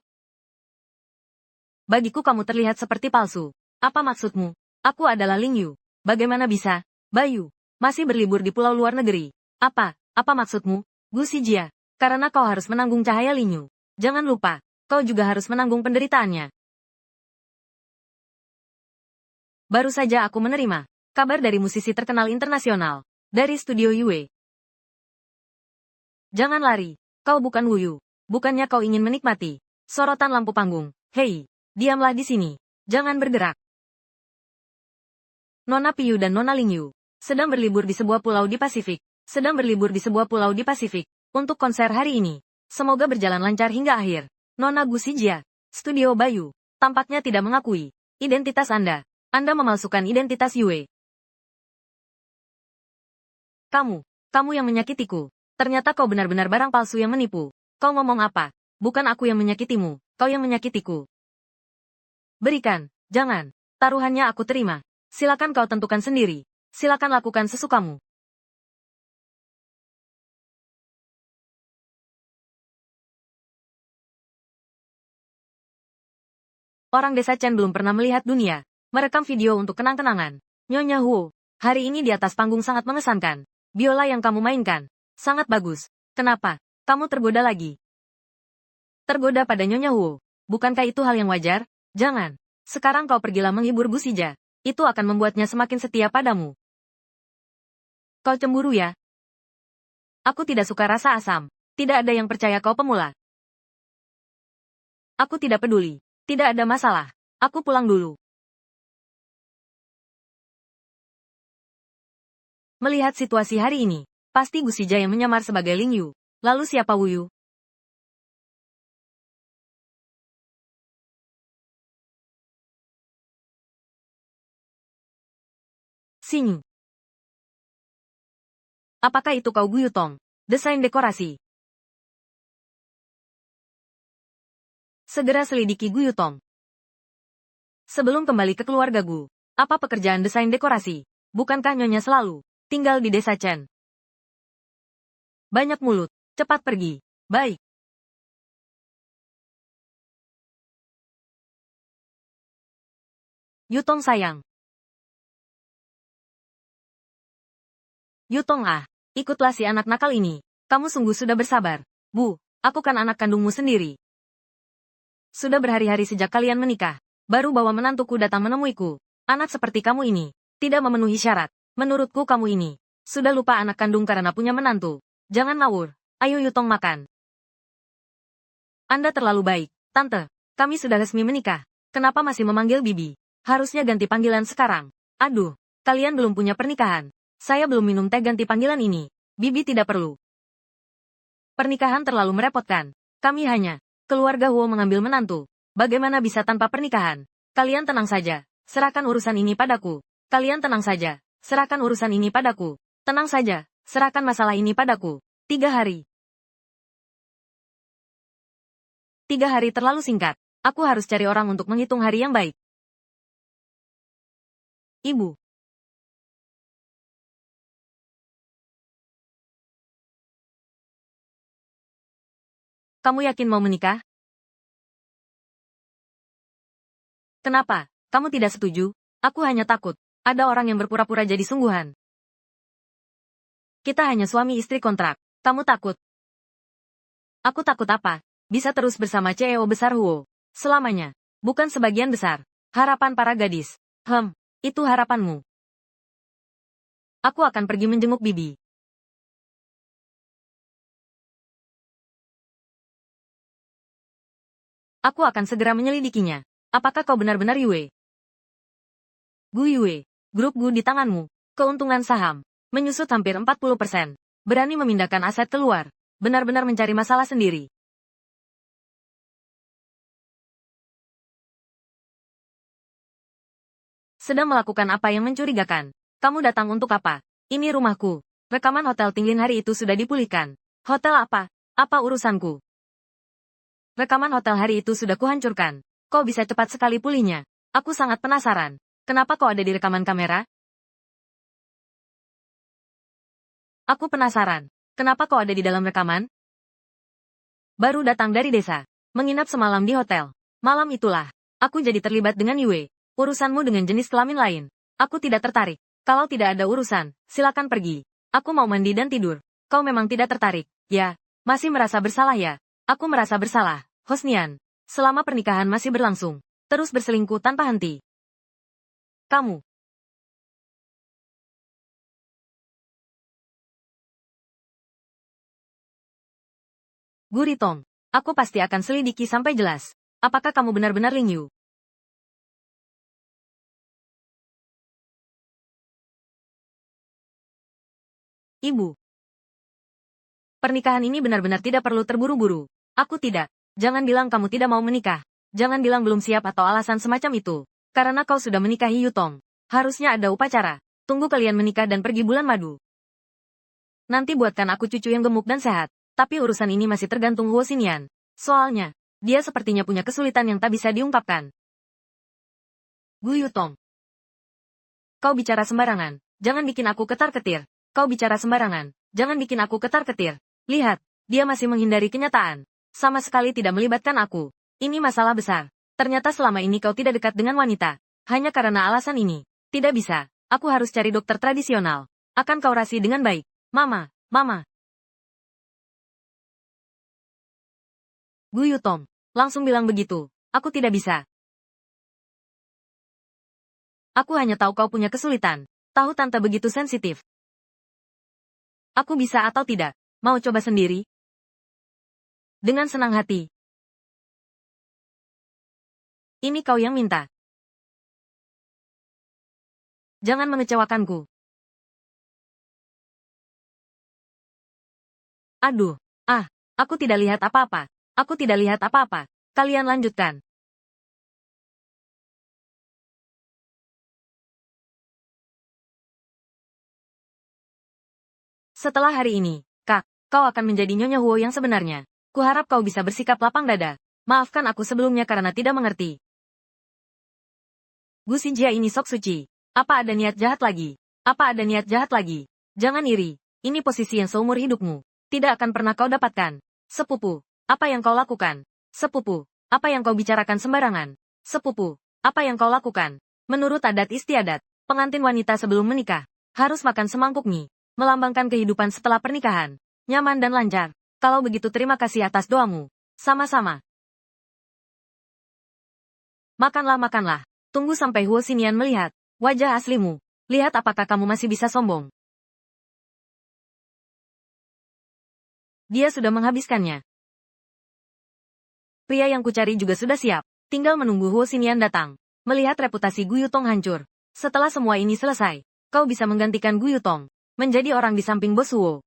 Bagiku kamu terlihat seperti palsu. Apa maksudmu? Aku adalah Ling Yu. Bagaimana bisa? Bayu, masih berlibur di pulau luar negeri. Apa maksudmu? Gu Xijia, karena kau harus menanggung cahaya Ling Yu. Jangan lupa, kau juga harus menanggung penderitaannya. Baru saja aku menerima kabar dari musisi terkenal internasional. Dari studio Yue. Jangan lari. Kau bukan Wu Yu. Bukannya kau ingin menikmati sorotan lampu panggung. Hei, diamlah di sini. Jangan bergerak. Nona Piyu dan Nona Ling Yu sedang berlibur di sebuah pulau di Pasifik. Untuk konser hari ini. Semoga berjalan lancar hingga akhir. Nona Gu Xijia, Studio Bayu, tampaknya tidak mengakui identitas Anda. Anda memalsukan identitas Yue. Kamu yang menyakitiku. Ternyata kau benar-benar barang palsu yang menipu. Kau ngomong apa? Bukan aku yang menyakitimu, kau yang menyakitiku. Berikan, jangan. Taruhannya aku terima. Silakan kau tentukan sendiri. Silakan lakukan sesukamu. Orang desa Chen belum pernah melihat dunia. Merekam video untuk kenang-kenangan. Nyonya Huo, hari ini di atas panggung sangat mengesankan. Biola yang kamu mainkan sangat bagus. Kenapa? Kamu tergoda lagi. Tergoda pada Nyonya Huo. Bukankah itu hal yang wajar? Jangan. Sekarang kau pergilah menghibur Gu Xijia. Itu akan membuatnya semakin setia padamu. Kau cemburu ya? Aku tidak suka rasa asam. Tidak ada yang percaya kau pemula. Aku tidak peduli. Tidak ada masalah. Aku pulang dulu. Melihat situasi hari ini, pasti Gu Xijia yang menyamar sebagai Ling Yu. Lalu siapa Wu Yu? Xinyu. Apakah itu kau Gu Yutong? Desain dekorasi. Segera selidiki Gu Yutong. Sebelum kembali ke keluarga Gu, apa pekerjaan desain dekorasi? Bukankah Nyonya selalu tinggal di desa Chen? Banyak mulut, cepat pergi. Baik. Yutong sayang. Yutong ikutlah si anak nakal ini. Kamu sungguh sudah bersabar. Bu, aku kan anak kandungmu sendiri. Sudah berhari-hari sejak kalian menikah. Baru bawa menantuku datang menemuiku. Anak seperti kamu ini tidak memenuhi syarat. Menurutku kamu ini Sudah lupa anak kandung karena punya menantu. Jangan ngawur. Ayo Yutong makan. Anda terlalu baik, Tante. Kami sudah resmi menikah. Kenapa masih memanggil Bibi? Harusnya ganti panggilan sekarang. Aduh, kalian belum punya pernikahan. Saya belum minum teh ganti panggilan ini. Bibi tidak perlu. Pernikahan terlalu merepotkan. Kami hanya keluarga Huo mengambil menantu. Bagaimana bisa tanpa pernikahan? Kalian tenang saja. Serahkan urusan ini padaku. Kalian tenang saja. Serahkan urusan ini padaku. Tenang saja. Serahkan masalah ini padaku. 3 hari. 3 hari terlalu singkat. Aku harus cari orang untuk menghitung hari yang baik. Ibu. Kamu yakin mau menikah? Kenapa? Kamu tidak setuju? Aku hanya takut. Ada orang yang berpura-pura jadi sungguhan. Kita hanya suami istri kontrak. Kamu takut? Aku takut apa? Bisa terus bersama CEO besar Huo. Selamanya. Bukan sebagian besar. Harapan para gadis. Itu harapanmu. Aku akan pergi menjenguk Bibi. Aku akan segera menyelidikinya. Apakah kau benar-benar Yue? Gu Yue. Grup Gu di tanganmu. Keuntungan saham. Menyusut hampir 40%. Berani memindahkan aset keluar. Benar-benar mencari masalah sendiri. Sedang melakukan apa yang mencurigakan. Kamu datang untuk apa? Ini rumahku. Rekaman Hotel Tinglin hari itu sudah dipulihkan. Hotel apa? Apa urusanku? Rekaman hotel hari itu sudah kuhancurkan. Kok bisa cepat sekali pulihnya? Aku sangat penasaran. Kenapa kau ada di rekaman kamera? Aku penasaran. Kenapa kau ada di dalam rekaman? Baru datang dari desa. Menginap semalam di hotel. Malam itulah. Aku jadi terlibat dengan Yue. Urusanmu dengan jenis kelamin lain. Aku tidak tertarik. Kalau tidak ada urusan, silakan pergi. Aku mau mandi dan tidur. Kau memang tidak tertarik. Ya, masih merasa bersalah ya? Aku merasa bersalah. Hosnian, selama pernikahan masih berlangsung, terus berselingkuh tanpa henti. Kamu. Guritong, aku pasti akan selidiki sampai jelas. Apakah kamu benar-benar Ling Yu? Ibu. Pernikahan ini benar-benar tidak perlu terburu-buru. Aku tidak. Jangan bilang kamu tidak mau menikah. Jangan bilang belum siap atau alasan semacam itu. Karena kau sudah menikahi Yutong. Harusnya ada upacara. Tunggu kalian menikah dan pergi bulan madu. Nanti buatkan aku cucu yang gemuk dan sehat. Tapi urusan ini masih tergantung Huo Xinyan. Soalnya, dia sepertinya punya kesulitan yang tak bisa diungkapkan. Gu Yutong. Kau bicara sembarangan. Jangan bikin aku ketar-ketir. Kau bicara sembarangan. Jangan bikin aku ketar-ketir. Lihat, dia masih menghindari kenyataan. Sama sekali tidak melibatkan aku. Ini masalah besar. Ternyata selama ini kau tidak dekat dengan wanita. Hanya karena alasan ini. Tidak bisa. Aku harus cari dokter tradisional. Akan kau rasi dengan baik. Mama. Gu Yutong. Langsung bilang begitu. Aku tidak bisa. Aku hanya tahu kau punya kesulitan. Tahu tante begitu sensitif. Aku bisa atau tidak? Mau coba sendiri? Dengan senang hati. Ini kau yang minta. Jangan mengecewakanku. Aduh. Aku tidak lihat apa-apa. Aku tidak lihat apa-apa. Kalian lanjutkan. Setelah hari ini, Kak, kau akan menjadi Nyonya Huo yang sebenarnya. Kuharap kau bisa bersikap lapang dada. Maafkan aku sebelumnya karena tidak mengerti. Gu Xinjia ini sok suci. Apa ada niat jahat lagi? Apa ada niat jahat lagi? Jangan iri. Ini posisi yang seumur hidupmu. Tidak akan pernah kau dapatkan. Sepupu, apa yang kau lakukan? Sepupu, apa yang kau bicarakan sembarangan? Sepupu, apa yang kau lakukan? Menurut adat istiadat, pengantin wanita sebelum menikah harus makan semangkuk mie. Melambangkan kehidupan setelah pernikahan. Nyaman dan lancar. Kalau begitu terima kasih atas doamu. Sama-sama. Makanlah. Tunggu sampai Huo Xinyan melihat wajah aslimu. Lihat apakah kamu masih bisa sombong. Dia sudah menghabiskannya. Pria yang kucari juga sudah siap. Tinggal menunggu Huo Xinyan datang. Melihat reputasi Gu Yutong hancur. Setelah semua ini selesai, kau bisa menggantikan Gu Yutong. Menjadi orang di samping bos Huo.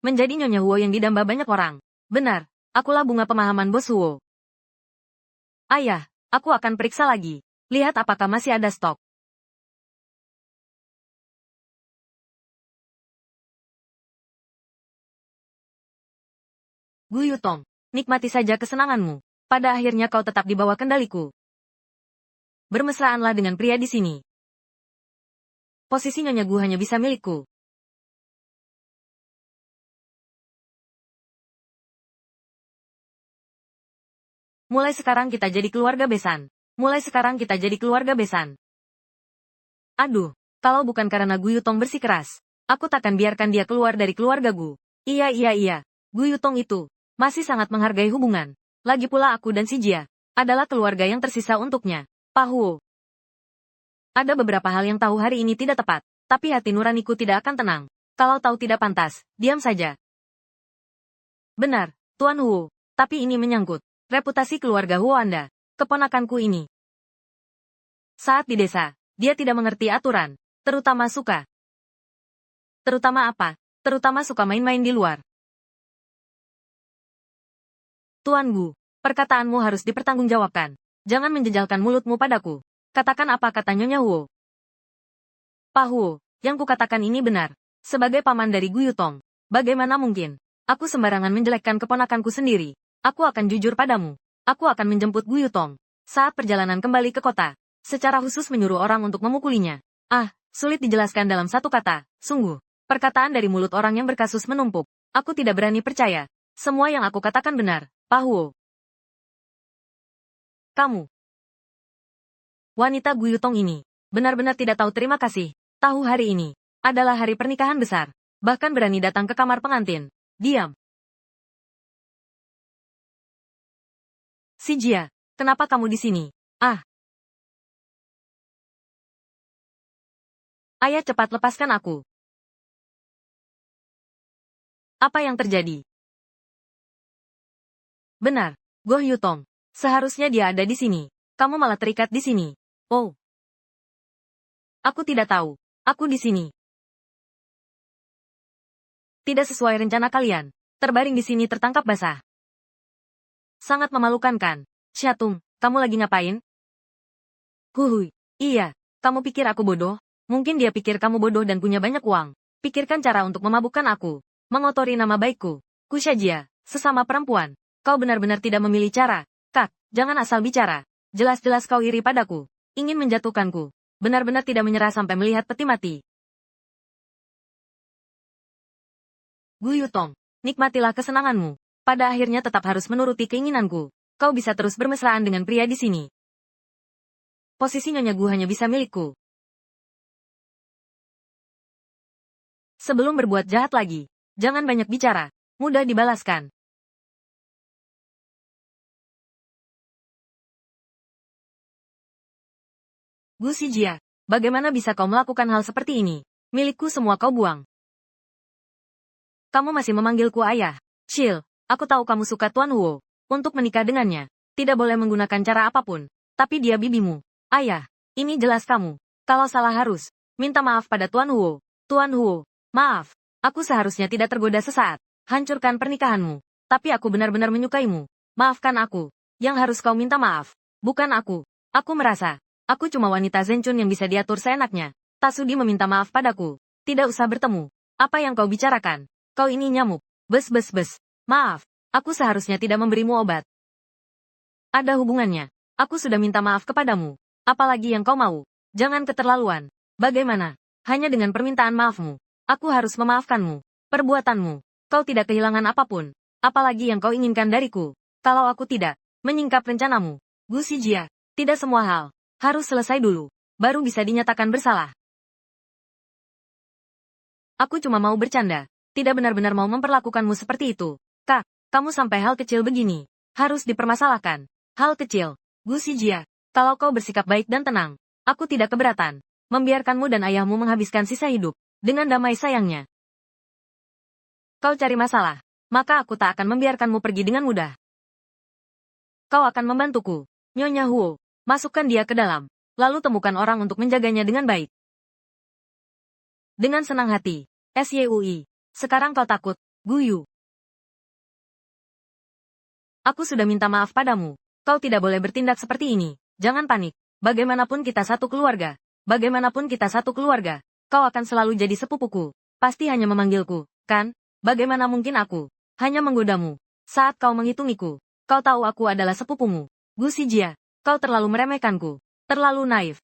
Menjadi Nyonya Huo yang didamba banyak orang. Benar, akulah bunga pemahaman bos Huo. Ayah, aku akan periksa lagi. Lihat apakah masih ada stok. Gu Yutong, nikmati saja kesenanganmu. Pada akhirnya kau tetap di bawah kendaliku. Bermesraanlah dengan pria di sini. Posisi Nyonya Gu hanya bisa milikku. Mulai sekarang kita jadi keluarga besan. Mulai sekarang kita jadi keluarga besan. Aduh, kalau bukan karena Gu Yutong bersikeras, aku takkan biarkan dia keluar dari keluarga Gu. Iya. Gu Yutong itu masih sangat menghargai hubungan. Lagi pula aku dan si Jia adalah keluarga yang tersisa untuknya. Pak Huo. Ada beberapa hal yang tahu hari ini tidak tepat, tapi hati nuraniku tidak akan tenang. Kalau tahu tidak pantas, diam saja. Benar, Tuan Huo, tapi ini menyangkut reputasi keluarga Huo Anda, keponakanku ini. Saat di desa, dia tidak mengerti aturan, terutama suka. Terutama apa? Terutama suka main-main di luar. Tuan Gu, perkataanmu harus dipertanggungjawabkan. Jangan menjejalkan mulutmu padaku. Katakan apa kata Nyonya Huo. Pak Huo, yang kukatakan ini benar. Sebagai paman dari Gu Yutong, bagaimana mungkin aku sembarangan menjelekkan keponakanku sendiri? Aku akan jujur padamu. Aku akan menjemput Gu Yutong saat perjalanan kembali ke kota. Secara khusus menyuruh orang untuk memukulinya. Sulit dijelaskan dalam satu kata. Sungguh, perkataan dari mulut orang yang berkasus menumpuk. Aku tidak berani percaya. Semua yang aku katakan benar, Pak Huo. Kamu, wanita Gu Yutong ini, benar-benar tidak tahu terima kasih. Tahu hari ini adalah hari pernikahan besar. Bahkan berani datang ke kamar pengantin. Diam. Si Jia, kenapa kamu di sini? Ayah, cepat lepaskan aku. Apa yang terjadi? Benar, Go Yutong. Seharusnya dia ada di sini. Kamu malah terikat di sini. Oh. Aku tidak tahu. Aku di sini. Tidak sesuai rencana kalian. Terbaring di sini tertangkap basah. Sangat memalukan kan? Xiatung, kamu lagi ngapain? Huhui. Iya, kamu pikir aku bodoh? Mungkin dia pikir kamu bodoh dan punya banyak uang. Pikirkan cara untuk memabukkan aku. Mengotori nama baikku. Kushajia, sesama perempuan. Kau benar-benar tidak memilih cara. Kak, jangan asal bicara. Jelas-jelas kau iri padaku. Ingin menjatuhkanku. Benar-benar tidak menyerah sampai melihat peti mati. Gu Yutong, nikmatilah kesenanganmu. Pada akhirnya tetap harus menuruti keinginanku. Kau bisa terus bermesraan dengan pria di sini. Posisi Nyonya Gu hanya bisa milikku. Sebelum berbuat jahat lagi, jangan banyak bicara. Mudah dibalaskan. Gu Xijia, bagaimana bisa kau melakukan hal seperti ini? Milikku semua kau buang. Kamu masih memanggilku ayah. Chill, aku tahu kamu suka Tuan Huo. Untuk menikah dengannya, tidak boleh menggunakan cara apapun. Tapi dia bibimu. Ayah, ini jelas kamu. Kalau salah harus minta maaf pada Tuan Huo. Tuan Huo, maaf. Aku seharusnya tidak tergoda sesaat. Hancurkan pernikahanmu. Tapi aku benar-benar menyukaimu. Maafkan aku. Yang harus kau minta maaf. Bukan aku. Aku merasa aku cuma wanita Zencun yang bisa diatur seenaknya. Tak sudi meminta maaf padaku. Tidak usah bertemu. Apa yang kau bicarakan? Kau ini nyamuk. Bes. Maaf. Aku seharusnya tidak memberimu obat. Ada hubungannya. Aku sudah minta maaf kepadamu. Apalagi yang kau mau? Jangan keterlaluan. Bagaimana? Hanya dengan permintaan maafmu, aku harus memaafkanmu. Perbuatanmu. Kau tidak kehilangan apapun. Apalagi yang kau inginkan dariku. Kalau aku tidak menyingkap rencanamu. Gu Xijia, tidak semua hal harus selesai dulu. Baru bisa dinyatakan bersalah. Aku cuma mau bercanda. Tidak benar-benar mau memperlakukanmu seperti itu. Kak, kamu sampai hal kecil begini harus dipermasalahkan. Hal kecil. Gu Xijia, kalau kau bersikap baik dan tenang, aku tidak keberatan. Membiarkanmu dan ayahmu menghabiskan sisa hidup dengan damai sayangnya. Kau cari masalah, maka aku tak akan membiarkanmu pergi dengan mudah. Kau akan membantuku. Nyonya Huo, masukkan dia ke dalam, lalu temukan orang untuk menjaganya dengan baik. Dengan senang hati, Syui. Sekarang kau takut, Guyu. Aku sudah minta maaf padamu. Kau tidak boleh bertindak seperti ini. Jangan panik. Bagaimanapun kita satu keluarga. Bagaimanapun kita satu keluarga. Kau akan selalu jadi sepupuku. Pasti hanya memanggilku, kan? Bagaimana mungkin aku hanya menggodamu saat kau menghitungiku? Kau tahu aku adalah sepupumu. Gu Xijia, kau terlalu meremehkanku. Terlalu naif.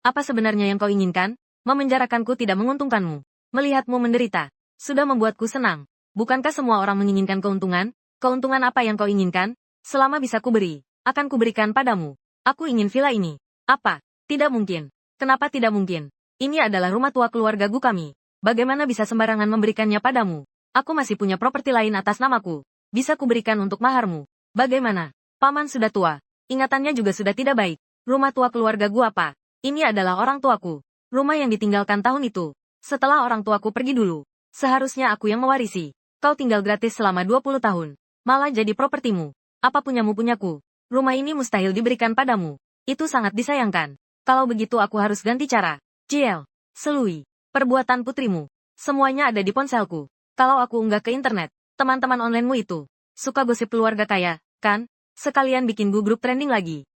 Apa sebenarnya yang kau inginkan? Memenjarakanku tidak menguntungkanmu. Melihatmu menderita sudah membuatku senang. Bukankah semua orang menginginkan keuntungan? Keuntungan apa yang kau inginkan? Selama bisa kuberi, akan kuberikan padamu. Aku ingin villa ini. Apa? Tidak mungkin. Kenapa tidak mungkin? Ini adalah rumah tua keluarga Gu kami. Bagaimana bisa sembarangan memberikannya padamu? Aku masih punya properti lain atas namaku. Bisa kuberikan untuk maharmu. Bagaimana? Paman sudah tua. Ingatannya juga sudah tidak baik. Rumah tua keluarga Gu apa? Ini adalah orang tuaku. Rumah yang ditinggalkan tahun itu. Setelah orang tuaku pergi dulu. Seharusnya aku yang mewarisi. Kau tinggal gratis selama 20 tahun. Malah jadi propertimu. Apa punyamu-punyaku? Rumah ini mustahil diberikan padamu. Itu sangat disayangkan. Kalau begitu aku harus ganti cara. Ciel, Selui, perbuatan putrimu. Semuanya ada di ponselku. Kalau aku unggah ke internet, teman-teman onlinemu itu suka gosip keluarga kaya, kan? Sekalian bikin Gu grup trending lagi.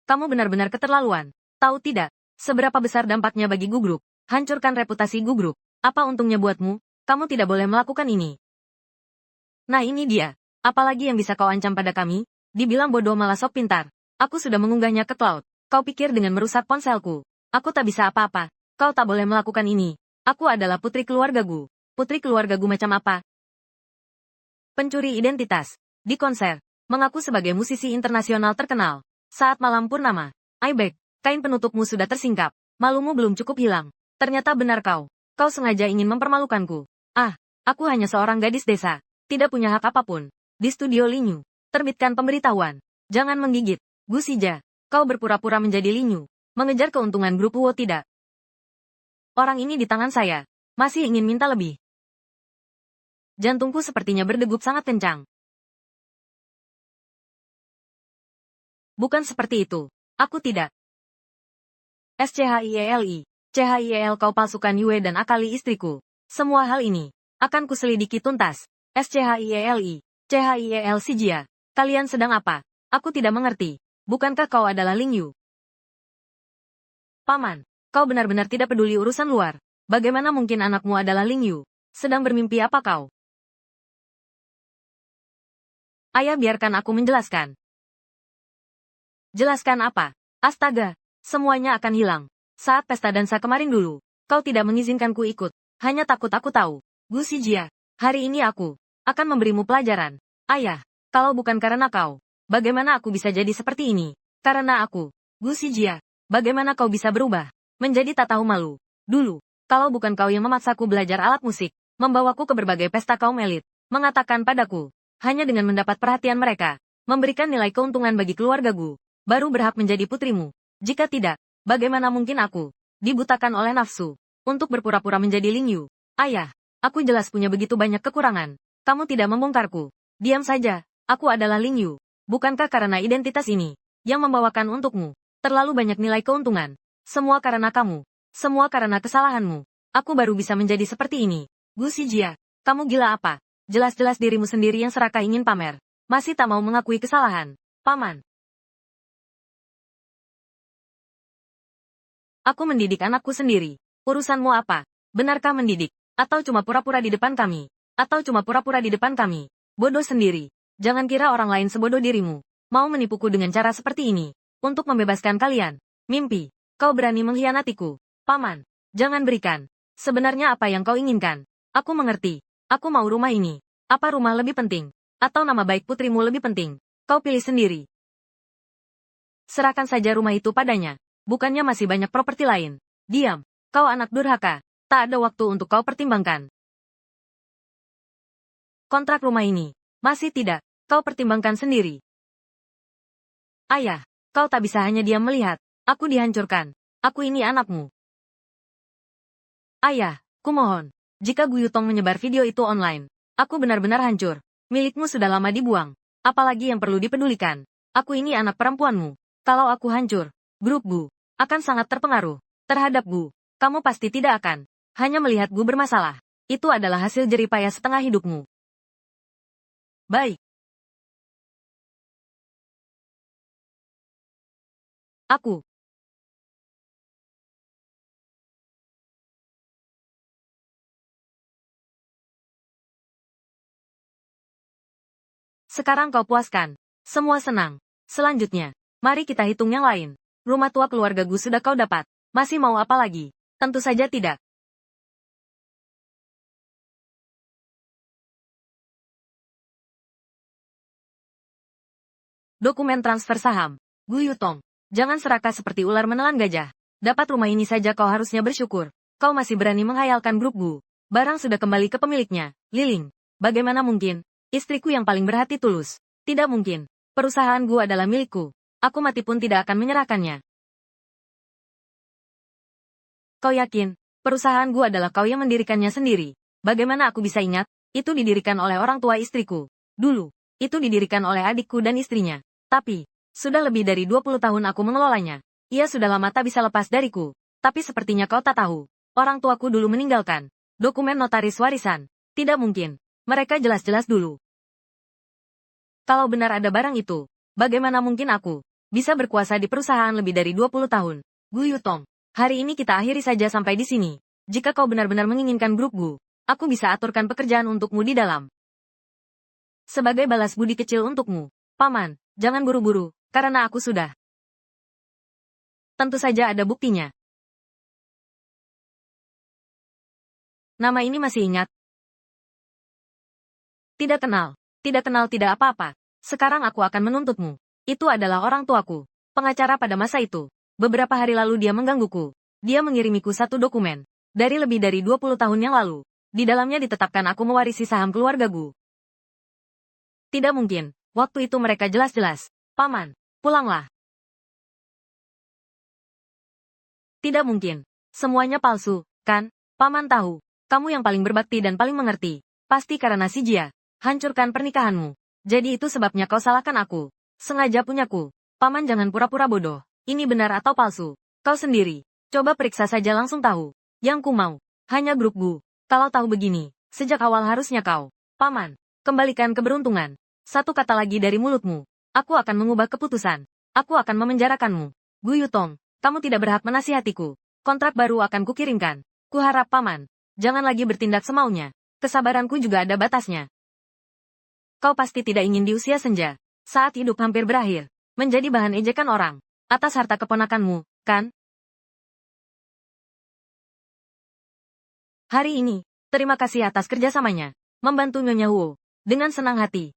Kamu benar-benar keterlaluan. Tahu tidak, seberapa besar dampaknya bagi Gu grup? Hancurkan reputasi Gu grup. Apa untungnya buatmu? Kamu tidak boleh melakukan ini. Nah ini dia. Apalagi yang bisa kau ancam pada kami? Dibilang bodoh malah sok pintar. Aku sudah mengunggahnya ke cloud. Kau pikir dengan merusak ponselku, aku tak bisa apa-apa? Kau tak boleh melakukan ini. Aku adalah putri keluarga Gu. Putri keluarga Gu macam apa? Pencuri identitas. Di konser, mengaku sebagai musisi internasional terkenal. Saat malam purnama, Aibek, kain penutupmu sudah tersingkap. Malumu belum cukup hilang. Ternyata benar kau. Kau sengaja ingin mempermalukanku. Ah, aku hanya seorang gadis desa. Tidak punya hak apapun. Di studio Linyu, terbitkan pemberitahuan. Jangan menggigit, Gu Xijia. Kau berpura-pura menjadi Linyu. Mengejar keuntungan grup Huo tidak. Orang ini di tangan saya. Masih ingin minta lebih. Jantungku sepertinya berdegup sangat kencang. Bukan seperti itu. Aku tidak. SCHIELI. CHIEL kau palsukan Yue dan akali istriku. Semua hal ini akan kuselidiki tuntas. SCHIELI. CHIEL Xijia. Kalian sedang apa? Aku tidak mengerti. Bukankah kau adalah Lingyu? Paman, kau benar-benar tidak peduli urusan luar. Bagaimana mungkin anakmu adalah Lingyu? Sedang bermimpi apa kau? Ayah, biarkan aku menjelaskan. Jelaskan apa? Astaga, semuanya akan hilang. Saat pesta dansa kemarin dulu, kau tidak mengizinkanku ikut. Hanya takut aku tahu. Gu Xijia, hari ini aku akan memberimu pelajaran. Ayah, kalau bukan karena kau, bagaimana aku bisa jadi seperti ini? Karena aku, Gu Xijia, bagaimana kau bisa berubah menjadi tak tahu malu? Dulu, kalau bukan kau yang memaksaku belajar alat musik, membawaku ke berbagai pesta kaum elit, mengatakan padaku, hanya dengan mendapat perhatian mereka, memberikan nilai keuntungan bagi keluarga Gu, baru berhak menjadi putrimu. Jika tidak, bagaimana mungkin aku dibutakan oleh nafsu untuk berpura-pura menjadi Lingyu? Ayah, aku jelas punya begitu banyak kekurangan. Kamu tidak membongkarku. Diam saja, aku adalah Lingyu. Bukankah karena identitas ini yang membawakan untukmu terlalu banyak nilai keuntungan? Semua karena kamu. Semua karena kesalahanmu. Aku baru bisa menjadi seperti ini. Gu Xijia, kamu gila apa? Jelas-jelas dirimu sendiri yang serakah ingin pamer. Masih tak mau mengakui kesalahan. Paman. Aku mendidik anakku sendiri. Urusanmu apa? Benarkah mendidik? Atau cuma pura-pura di depan kami? Atau cuma pura-pura di depan kami? Bodoh sendiri. Jangan kira orang lain sebodoh dirimu. Mau menipuku dengan cara seperti ini. Untuk membebaskan kalian. Mimpi. Kau berani mengkhianatiku. Paman. Jangan berikan. Sebenarnya apa yang kau inginkan? Aku mengerti. Aku mau rumah ini. Apa rumah lebih penting? Atau nama baik putrimu lebih penting? Kau pilih sendiri. Serahkan saja rumah itu padanya. Bukannya masih banyak properti lain. Diam. Kau anak durhaka. Tak ada waktu untuk kau pertimbangkan. Kontrak rumah ini. Masih tidak. Kau pertimbangkan sendiri. Ayah, kau tak bisa hanya diam melihat. Aku dihancurkan. Aku ini anakmu. Ayah, kumohon. Jika Gu Yutong menyebar video itu online, aku benar-benar hancur. Milikmu sudah lama dibuang. Apalagi yang perlu dipedulikan. Aku ini anak perempuanmu. Kalau aku hancur, grup Gu akan sangat terpengaruh. Terhadap Gu, kamu pasti tidak akan hanya melihat Gu bermasalah. Itu adalah hasil jeripaya setengah hidupmu. Baik. Aku. Sekarang kau puaskan. Semua senang. Selanjutnya, mari kita hitung yang lain. Rumah tua keluarga Gu sudah kau dapat. Masih mau apa lagi? Tentu saja tidak. Dokumen transfer saham. Gu Yutong. Jangan serakah seperti ular menelan gajah. Dapat rumah ini saja kau harusnya bersyukur. Kau masih berani menghayalkan grup Gu. Barang sudah kembali ke pemiliknya. Liling. Bagaimana mungkin? Istriku yang paling berhati tulus. Tidak mungkin. Perusahaan Gu adalah milikku. Aku mati pun tidak akan menyerahkannya. Kau yakin? Perusahaan Gu adalah kau yang mendirikannya sendiri. Bagaimana aku bisa ingat? Itu didirikan oleh orang tua istriku. Dulu. Itu didirikan oleh adikku dan istrinya. Tapi, sudah lebih dari 20 tahun aku mengelolanya. Ia sudah lama tak bisa lepas dariku. Tapi sepertinya kau tak tahu. Orang tuaku dulu meninggalkan dokumen notaris warisan. Tidak mungkin. Mereka jelas-jelas dulu. Kalau benar ada barang itu, bagaimana mungkin aku bisa berkuasa di perusahaan lebih dari 20 tahun? Gu Yutong, hari ini kita akhiri saja sampai di sini. Jika kau benar-benar menginginkan grup Gu, aku bisa aturkan pekerjaan untukmu di dalam. Sebagai balas budi kecil untukmu, Paman, jangan buru-buru, karena aku sudah. Tentu saja ada buktinya. Nama ini masih ingat? Tidak kenal. Tidak kenal tidak apa-apa. Sekarang aku akan menuntutmu. Itu adalah orang tuaku. Pengacara pada masa itu. Beberapa hari lalu dia menggangguku. Dia mengirimiku satu dokumen. Dari lebih dari 20 tahun yang lalu. Di dalamnya ditetapkan aku mewarisi saham keluarga Gu. Tidak mungkin. Waktu itu mereka jelas-jelas. Paman, pulanglah. Tidak mungkin. Semuanya palsu, kan? Paman tahu. Kamu yang paling berbakti dan paling mengerti. Pasti karena si Jia. Hancurkan pernikahanmu. Jadi itu sebabnya kau salahkan aku. Sengaja punyaku. Paman jangan pura-pura bodoh. Ini benar atau palsu? Kau sendiri. Coba periksa saja langsung tahu. Yang ku mau. Hanya grup Gu. Kalau tahu begini, sejak awal harusnya kau. Paman, kembalikan keberuntungan. Satu kata lagi dari mulutmu. Aku akan mengubah keputusan. Aku akan memenjarakanmu. Gu Yutong, kamu tidak berhak menasihatiku. Kontrak baru akan kukirimkan. Kuharap paman, jangan lagi bertindak semaunya. Kesabaranku juga ada batasnya. Kau pasti tidak ingin di usia senja, saat hidup hampir berakhir, menjadi bahan ejekan orang, atas harta keponakanmu, kan? Hari ini, terima kasih atas kerjasamanya, membantu Nyonya Huo, dengan senang hati.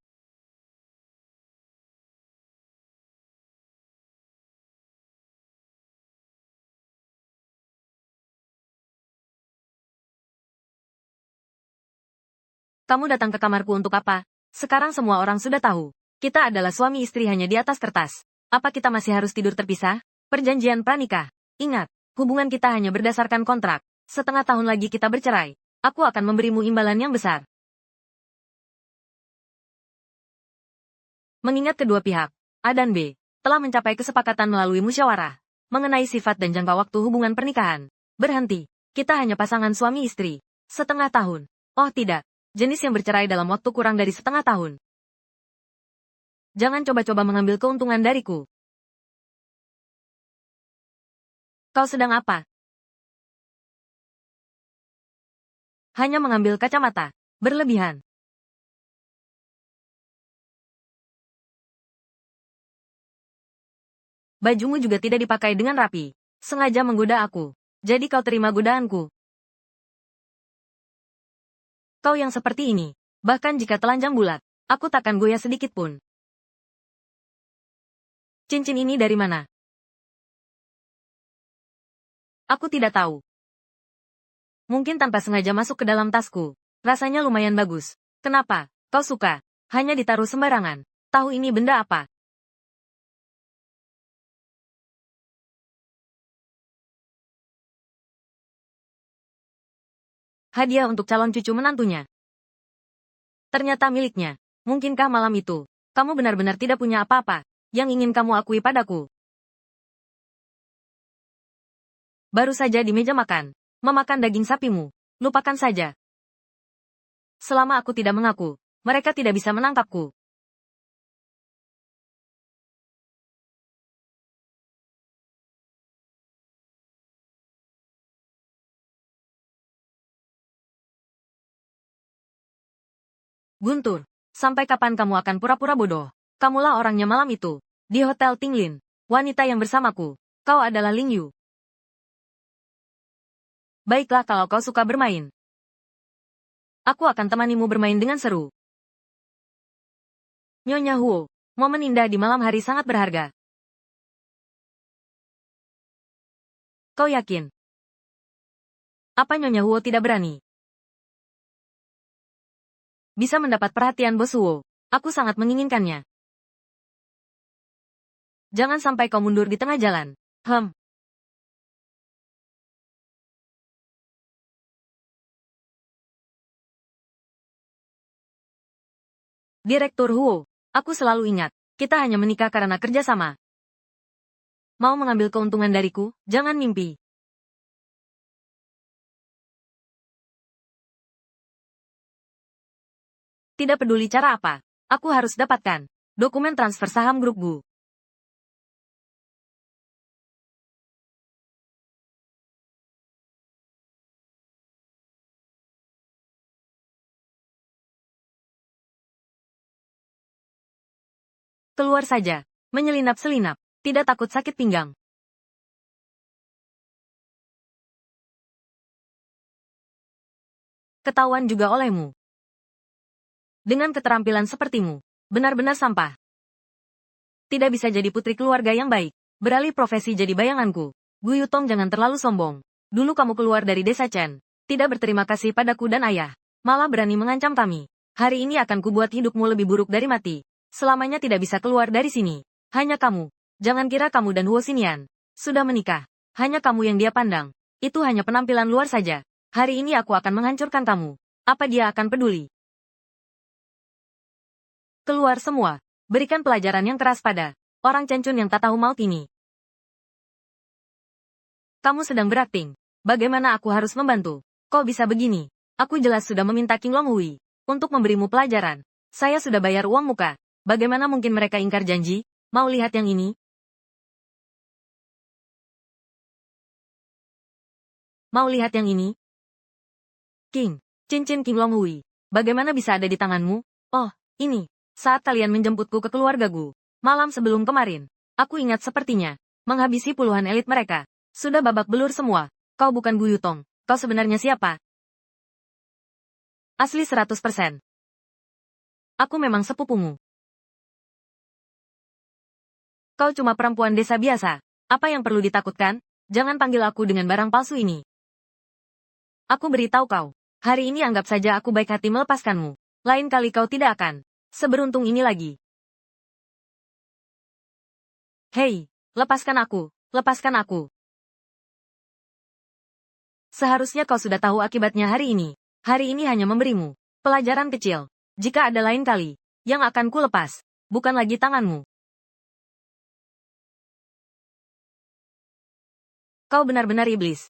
Kamu datang ke kamarku untuk apa? Sekarang semua orang sudah tahu. Kita adalah suami istri hanya di atas kertas. Apa kita masih harus tidur terpisah? Perjanjian pranikah. Ingat, hubungan kita hanya berdasarkan kontrak. Setengah tahun lagi kita bercerai. Aku akan memberimu imbalan yang besar. Mengingat kedua pihak, A dan B, telah mencapai kesepakatan melalui musyawarah. Mengenai sifat dan jangka waktu hubungan pernikahan. Berhenti. Kita hanya pasangan suami istri. Setengah tahun. Oh tidak. Jenis yang bercerai dalam waktu kurang dari setengah tahun. Jangan coba-coba mengambil keuntungan dariku. Kau sedang apa? Hanya mengambil kacamata. Berlebihan. Bajumu juga tidak dipakai dengan rapi. Sengaja menggoda aku. Jadi kau terima godaanku. Kau yang seperti ini. Bahkan jika telanjang bulat, aku takkan goyah sedikit pun. Cincin ini dari mana? Aku tidak tahu. Mungkin tanpa sengaja masuk ke dalam tasku. Rasanya lumayan bagus. Kenapa? Kau suka? Hanya ditaruh sembarangan. Tahu ini benda apa? Hadiah untuk calon cucu menantunya. Ternyata miliknya. Mungkinkah malam itu, kamu benar-benar tidak punya apa-apa yang ingin kamu akui padaku? Baru saja di meja makan, memakan daging sapimu. Lupakan saja. Selama aku tidak mengaku, mereka tidak bisa menangkapku. Guntur, sampai kapan kamu akan pura-pura bodoh? Kamulah orangnya malam itu. Di Hotel Tinglin, wanita yang bersamaku. Kau adalah Ling Yu. Baiklah kalau kau suka bermain. Aku akan temanimu bermain dengan seru. Nyonya Huo, momen indah di malam hari sangat berharga. Kau yakin? Apa Nyonya Huo tidak berani? Bisa mendapat perhatian Bos Huo. Aku sangat menginginkannya. Jangan sampai kau mundur di tengah jalan. Direktur Huo, aku selalu ingat, kita hanya menikah karena kerjasama. Mau mengambil keuntungan dariku, jangan mimpi. Tidak peduli cara apa, aku harus dapatkan dokumen transfer saham grup Gu. Keluar saja, menyelinap-selinap, tidak takut sakit pinggang. Ketahuan juga olehmu. Dengan keterampilan sepertimu, benar-benar sampah. Tidak bisa jadi putri keluarga yang baik, beralih profesi jadi bayanganku. Gu Yutong jangan terlalu sombong. Dulu kamu keluar dari desa Chen, tidak berterima kasih padaku dan ayah, malah berani mengancam kami. Hari ini akan kubuat hidupmu lebih buruk dari mati. Selamanya tidak bisa keluar dari sini. Hanya kamu. Jangan kira kamu dan Huo Xinyan sudah menikah. Hanya kamu yang dia pandang. Itu hanya penampilan luar saja. Hari ini aku akan menghancurkan kamu. Apa dia akan peduli? Keluar semua. Berikan pelajaran yang keras pada orang Cencun yang tak tahu maut ini. Kamu sedang berakting. Bagaimana aku harus membantu? Kok bisa begini? Aku jelas sudah meminta King Long Hui untuk memberimu pelajaran. Saya sudah bayar uang muka. Bagaimana mungkin mereka ingkar janji? Mau lihat yang ini? Mau lihat yang ini? King, cincin King Long Hui. Bagaimana bisa ada di tanganmu? Oh, ini. Saat kalian menjemputku ke keluargaku, malam sebelum kemarin, aku ingat sepertinya, menghabisi puluhan elit mereka. Sudah babak belur semua. Kau bukan Gu Yutong. Kau sebenarnya siapa? Asli 100%. Aku memang sepupumu. Kau cuma perempuan desa biasa. Apa yang perlu ditakutkan? Jangan panggil aku dengan barang palsu ini. Aku beritahu kau. Hari ini anggap saja aku baik hati melepaskanmu. Lain kali kau tidak akan seberuntung ini lagi. Hei, lepaskan aku. Lepaskan aku. Seharusnya kau sudah tahu akibatnya hari ini. Hari ini hanya memberimu pelajaran kecil. Jika ada lain kali, yang akan ku lepas, bukan lagi tanganmu. Kau benar-benar iblis.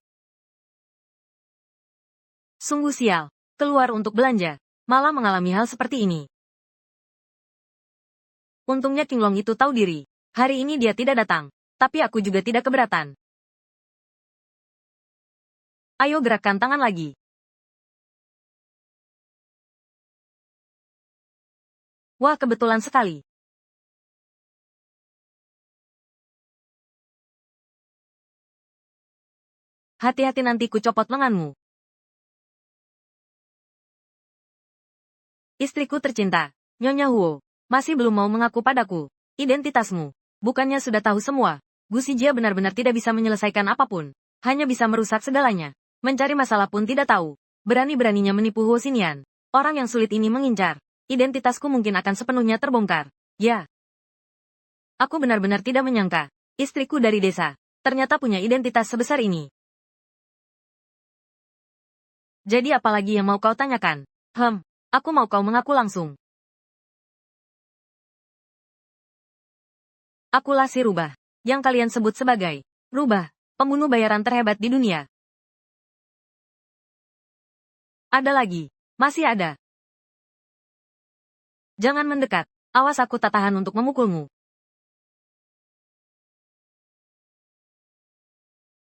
Sungguh sial. Keluar untuk belanja, malah mengalami hal seperti ini. Untungnya King Long itu tahu diri. Hari ini dia tidak datang. Tapi aku juga tidak keberatan. Ayo gerakkan tangan lagi. Wah, kebetulan sekali. Hati-hati nanti ku copot lenganmu. Istriku tercinta, Nyonya Huo, masih belum mau mengaku padaku. Identitasmu. Bukannya sudah tahu semua. Gu Xijia benar-benar tidak bisa menyelesaikan apapun. Hanya bisa merusak segalanya. Mencari masalah pun tidak tahu. Berani-beraninya menipu Huo Xinyan. Orang yang sulit ini mengincar. Identitasku mungkin akan sepenuhnya terbongkar. Ya. Aku benar-benar tidak menyangka. Istriku dari desa. Ternyata punya identitas sebesar ini. Jadi apalagi yang mau kau tanyakan? Aku mau kau mengaku langsung. Akulah si Rubah, yang kalian sebut sebagai Rubah, pembunuh bayaran terhebat di dunia. Ada lagi, masih ada. Jangan mendekat, awas aku tak tahan untuk memukulmu.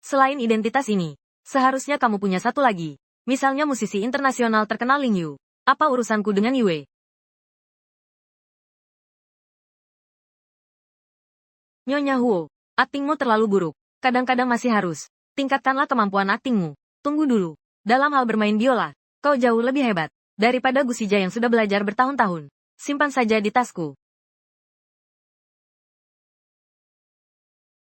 Selain identitas ini, seharusnya kamu punya satu lagi. Misalnya musisi internasional terkenal Ling Yu. Apa urusanku dengan Yue? Nyonya Huo, aktingmu terlalu buruk. Kadang-kadang masih harus. Tingkatkanlah kemampuan aktingmu. Tunggu dulu. Dalam hal bermain biola, kau jauh lebih hebat daripada Gusija yang sudah belajar bertahun-tahun. Simpan saja di tasku.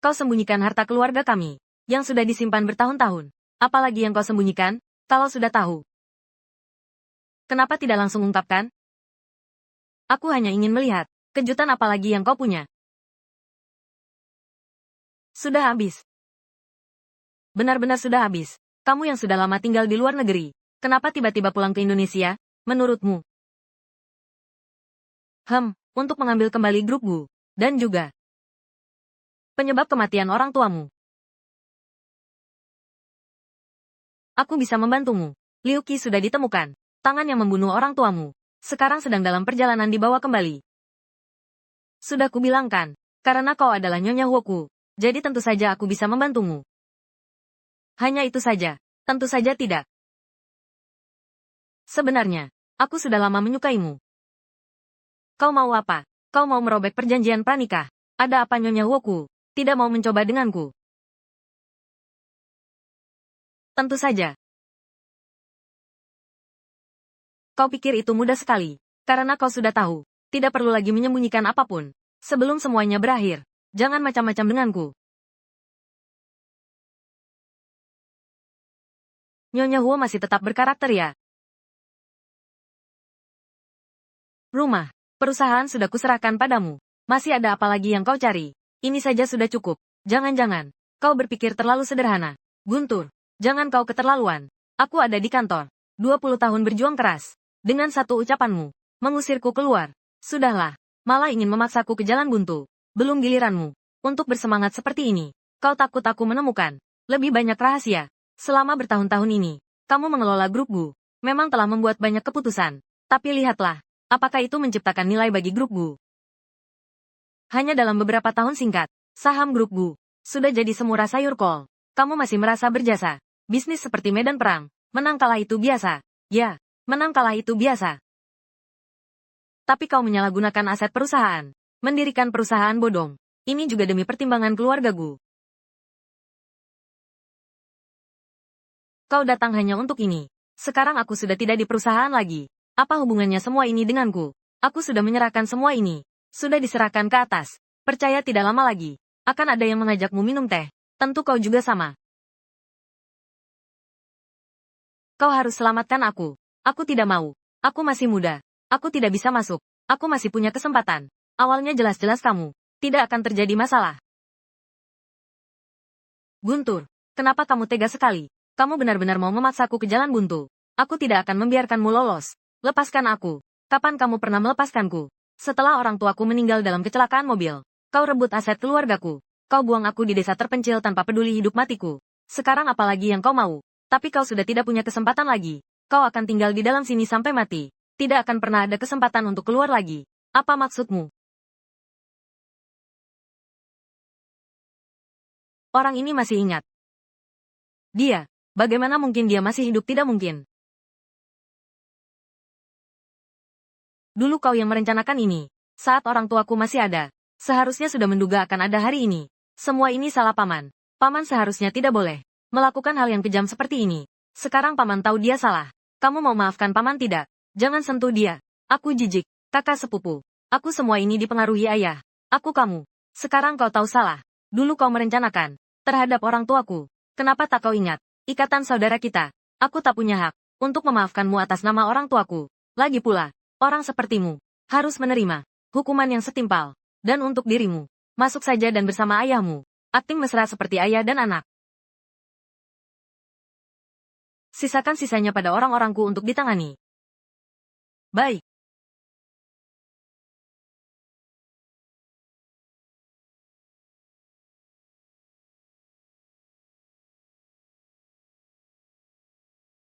Kau sembunyikan harta keluarga kami, yang sudah disimpan bertahun-tahun. Apalagi yang kau sembunyikan, kalau sudah tahu. Kenapa tidak langsung ungkapkan? Aku hanya ingin melihat, kejutan apa lagi yang kau punya. Sudah habis. Benar-benar sudah habis. Kamu yang sudah lama tinggal di luar negeri, kenapa tiba-tiba pulang ke Indonesia, menurutmu? Untuk mengambil kembali grup Gu, dan juga penyebab kematian orang tuamu. Aku bisa membantumu. Liu Qi sudah ditemukan. Tangan yang membunuh orang tuamu. Sekarang sedang dalam perjalanan dibawa kembali. Sudah kubilangkan, karena kau adalah Nyonya Huoku. Jadi tentu saja aku bisa membantumu. Hanya itu saja. Tentu saja tidak. Sebenarnya, aku sudah lama menyukaimu. Kau mau apa? Kau mau merobek perjanjian pranikah? Ada apa Nyonya Huoku? Tidak mau mencoba denganku? Tentu saja. Kau pikir itu mudah sekali. Karena kau sudah tahu. Tidak perlu lagi menyembunyikan apapun. Sebelum semuanya berakhir. Jangan macam-macam denganku. Nyonya Huo masih tetap berkarakter ya? Rumah, perusahaan sudah kuserahkan padamu. Masih ada apa lagi yang kau cari? Ini saja sudah cukup. Jangan-jangan, kau berpikir terlalu sederhana. Guntur, jangan kau keterlaluan. Aku ada di kantor. 20 tahun berjuang keras. Dengan satu ucapanmu, mengusirku keluar. Sudahlah, malah ingin memaksaku ke jalan buntu. Belum giliranmu. Untuk bersemangat seperti ini, kau takut aku menemukan lebih banyak rahasia. Selama bertahun-tahun ini, kamu mengelola grup Gu. Memang telah membuat banyak keputusan. Tapi lihatlah, apakah itu menciptakan nilai bagi grup Gu? Hanya dalam beberapa tahun singkat, saham grup Gu sudah jadi semurah sayur kol. Kamu masih merasa berjasa. Bisnis seperti medan perang. Menang kalah itu biasa. Ya, menang kalah itu biasa. Tapi kau menyalahgunakan aset perusahaan. Mendirikan perusahaan bodong. Ini juga demi pertimbangan keluarga Gu. Kau datang hanya untuk ini. Sekarang aku sudah tidak di perusahaan lagi. Apa hubungannya semua ini denganku? Aku sudah menyerahkan semua ini. Sudah diserahkan ke atas. Percaya tidak lama lagi. Akan ada yang mengajakmu minum teh. Tentu kau juga sama. Kau harus selamatkan aku. Aku tidak mau. Aku masih muda. Aku tidak bisa masuk. Aku masih punya kesempatan. Awalnya jelas-jelas kamu. Tidak akan terjadi masalah. Guntur, kenapa kamu tega sekali? Kamu benar-benar mau memaksaku ke jalan buntu. Aku tidak akan membiarkanmu lolos. Lepaskan aku. Kapan kamu pernah melepaskanku? Setelah orang tuaku meninggal dalam kecelakaan mobil. Kau rebut aset keluargaku. Kau buang aku di desa terpencil tanpa peduli hidup matiku. Sekarang apalagi yang kau mau? Tapi kau sudah tidak punya kesempatan lagi. Kau akan tinggal di dalam sini sampai mati. Tidak akan pernah ada kesempatan untuk keluar lagi. Apa maksudmu? Orang ini masih ingat. Dia. Bagaimana mungkin dia masih hidup? Tidak mungkin. Dulu kau yang merencanakan ini. Saat orang tuaku masih ada. Seharusnya sudah menduga akan ada hari ini. Semua ini salah paman. Paman seharusnya tidak boleh melakukan hal yang kejam seperti ini. Sekarang paman tahu dia salah. Kamu mau maafkan paman tidak? Jangan sentuh dia. Aku jijik. Kakak sepupu. Aku semua ini dipengaruhi ayah. Aku kamu. Sekarang kau tahu salah. Dulu kau merencanakan terhadap orang tuaku. Kenapa tak kau ingat? Ikatan saudara kita. Aku tak punya hak untuk memaafkanmu atas nama orang tuaku. Lagi pula, orang sepertimu harus menerima hukuman yang setimpal. Dan untuk dirimu, masuk saja dan bersama ayahmu. Akting mesra seperti ayah dan anak. Sisakan sisanya pada orang-orangku untuk ditangani. Baik.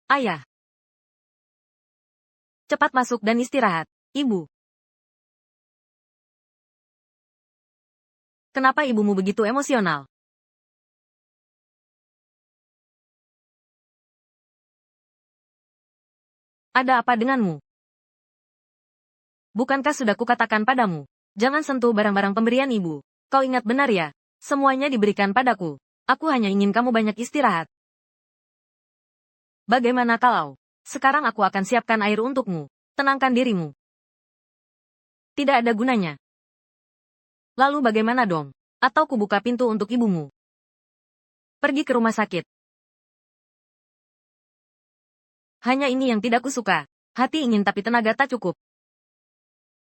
Ayah. Cepat masuk dan istirahat, Ibu. Kenapa ibumu begitu emosional? Ada apa denganmu? Bukankah sudah kukatakan padamu, jangan sentuh barang-barang pemberian ibu. Kau ingat benar ya? Semuanya diberikan padaku. Aku hanya ingin kamu banyak istirahat. Bagaimana kalau sekarang aku akan siapkan air untukmu? Tenangkan dirimu. Tidak ada gunanya. Lalu bagaimana dong? Atau kubuka pintu untuk ibumu? Pergi ke rumah sakit. Hanya ini yang tidak kusuka. Hati ingin tapi tenaga tak cukup.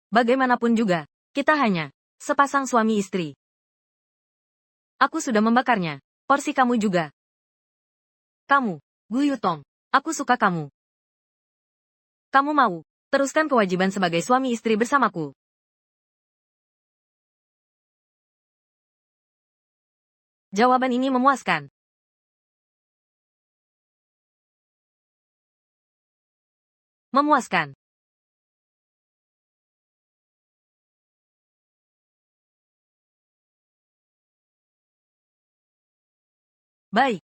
Bagaimanapun juga, kita hanya sepasang suami istri. Aku sudah membakarnya. Porsi kamu juga. Kamu, Gu Yutong. Aku suka kamu. Kamu mau teruskan kewajiban sebagai suami istri bersamaku. Jawaban ini memuaskan. Memuaskan. Baik.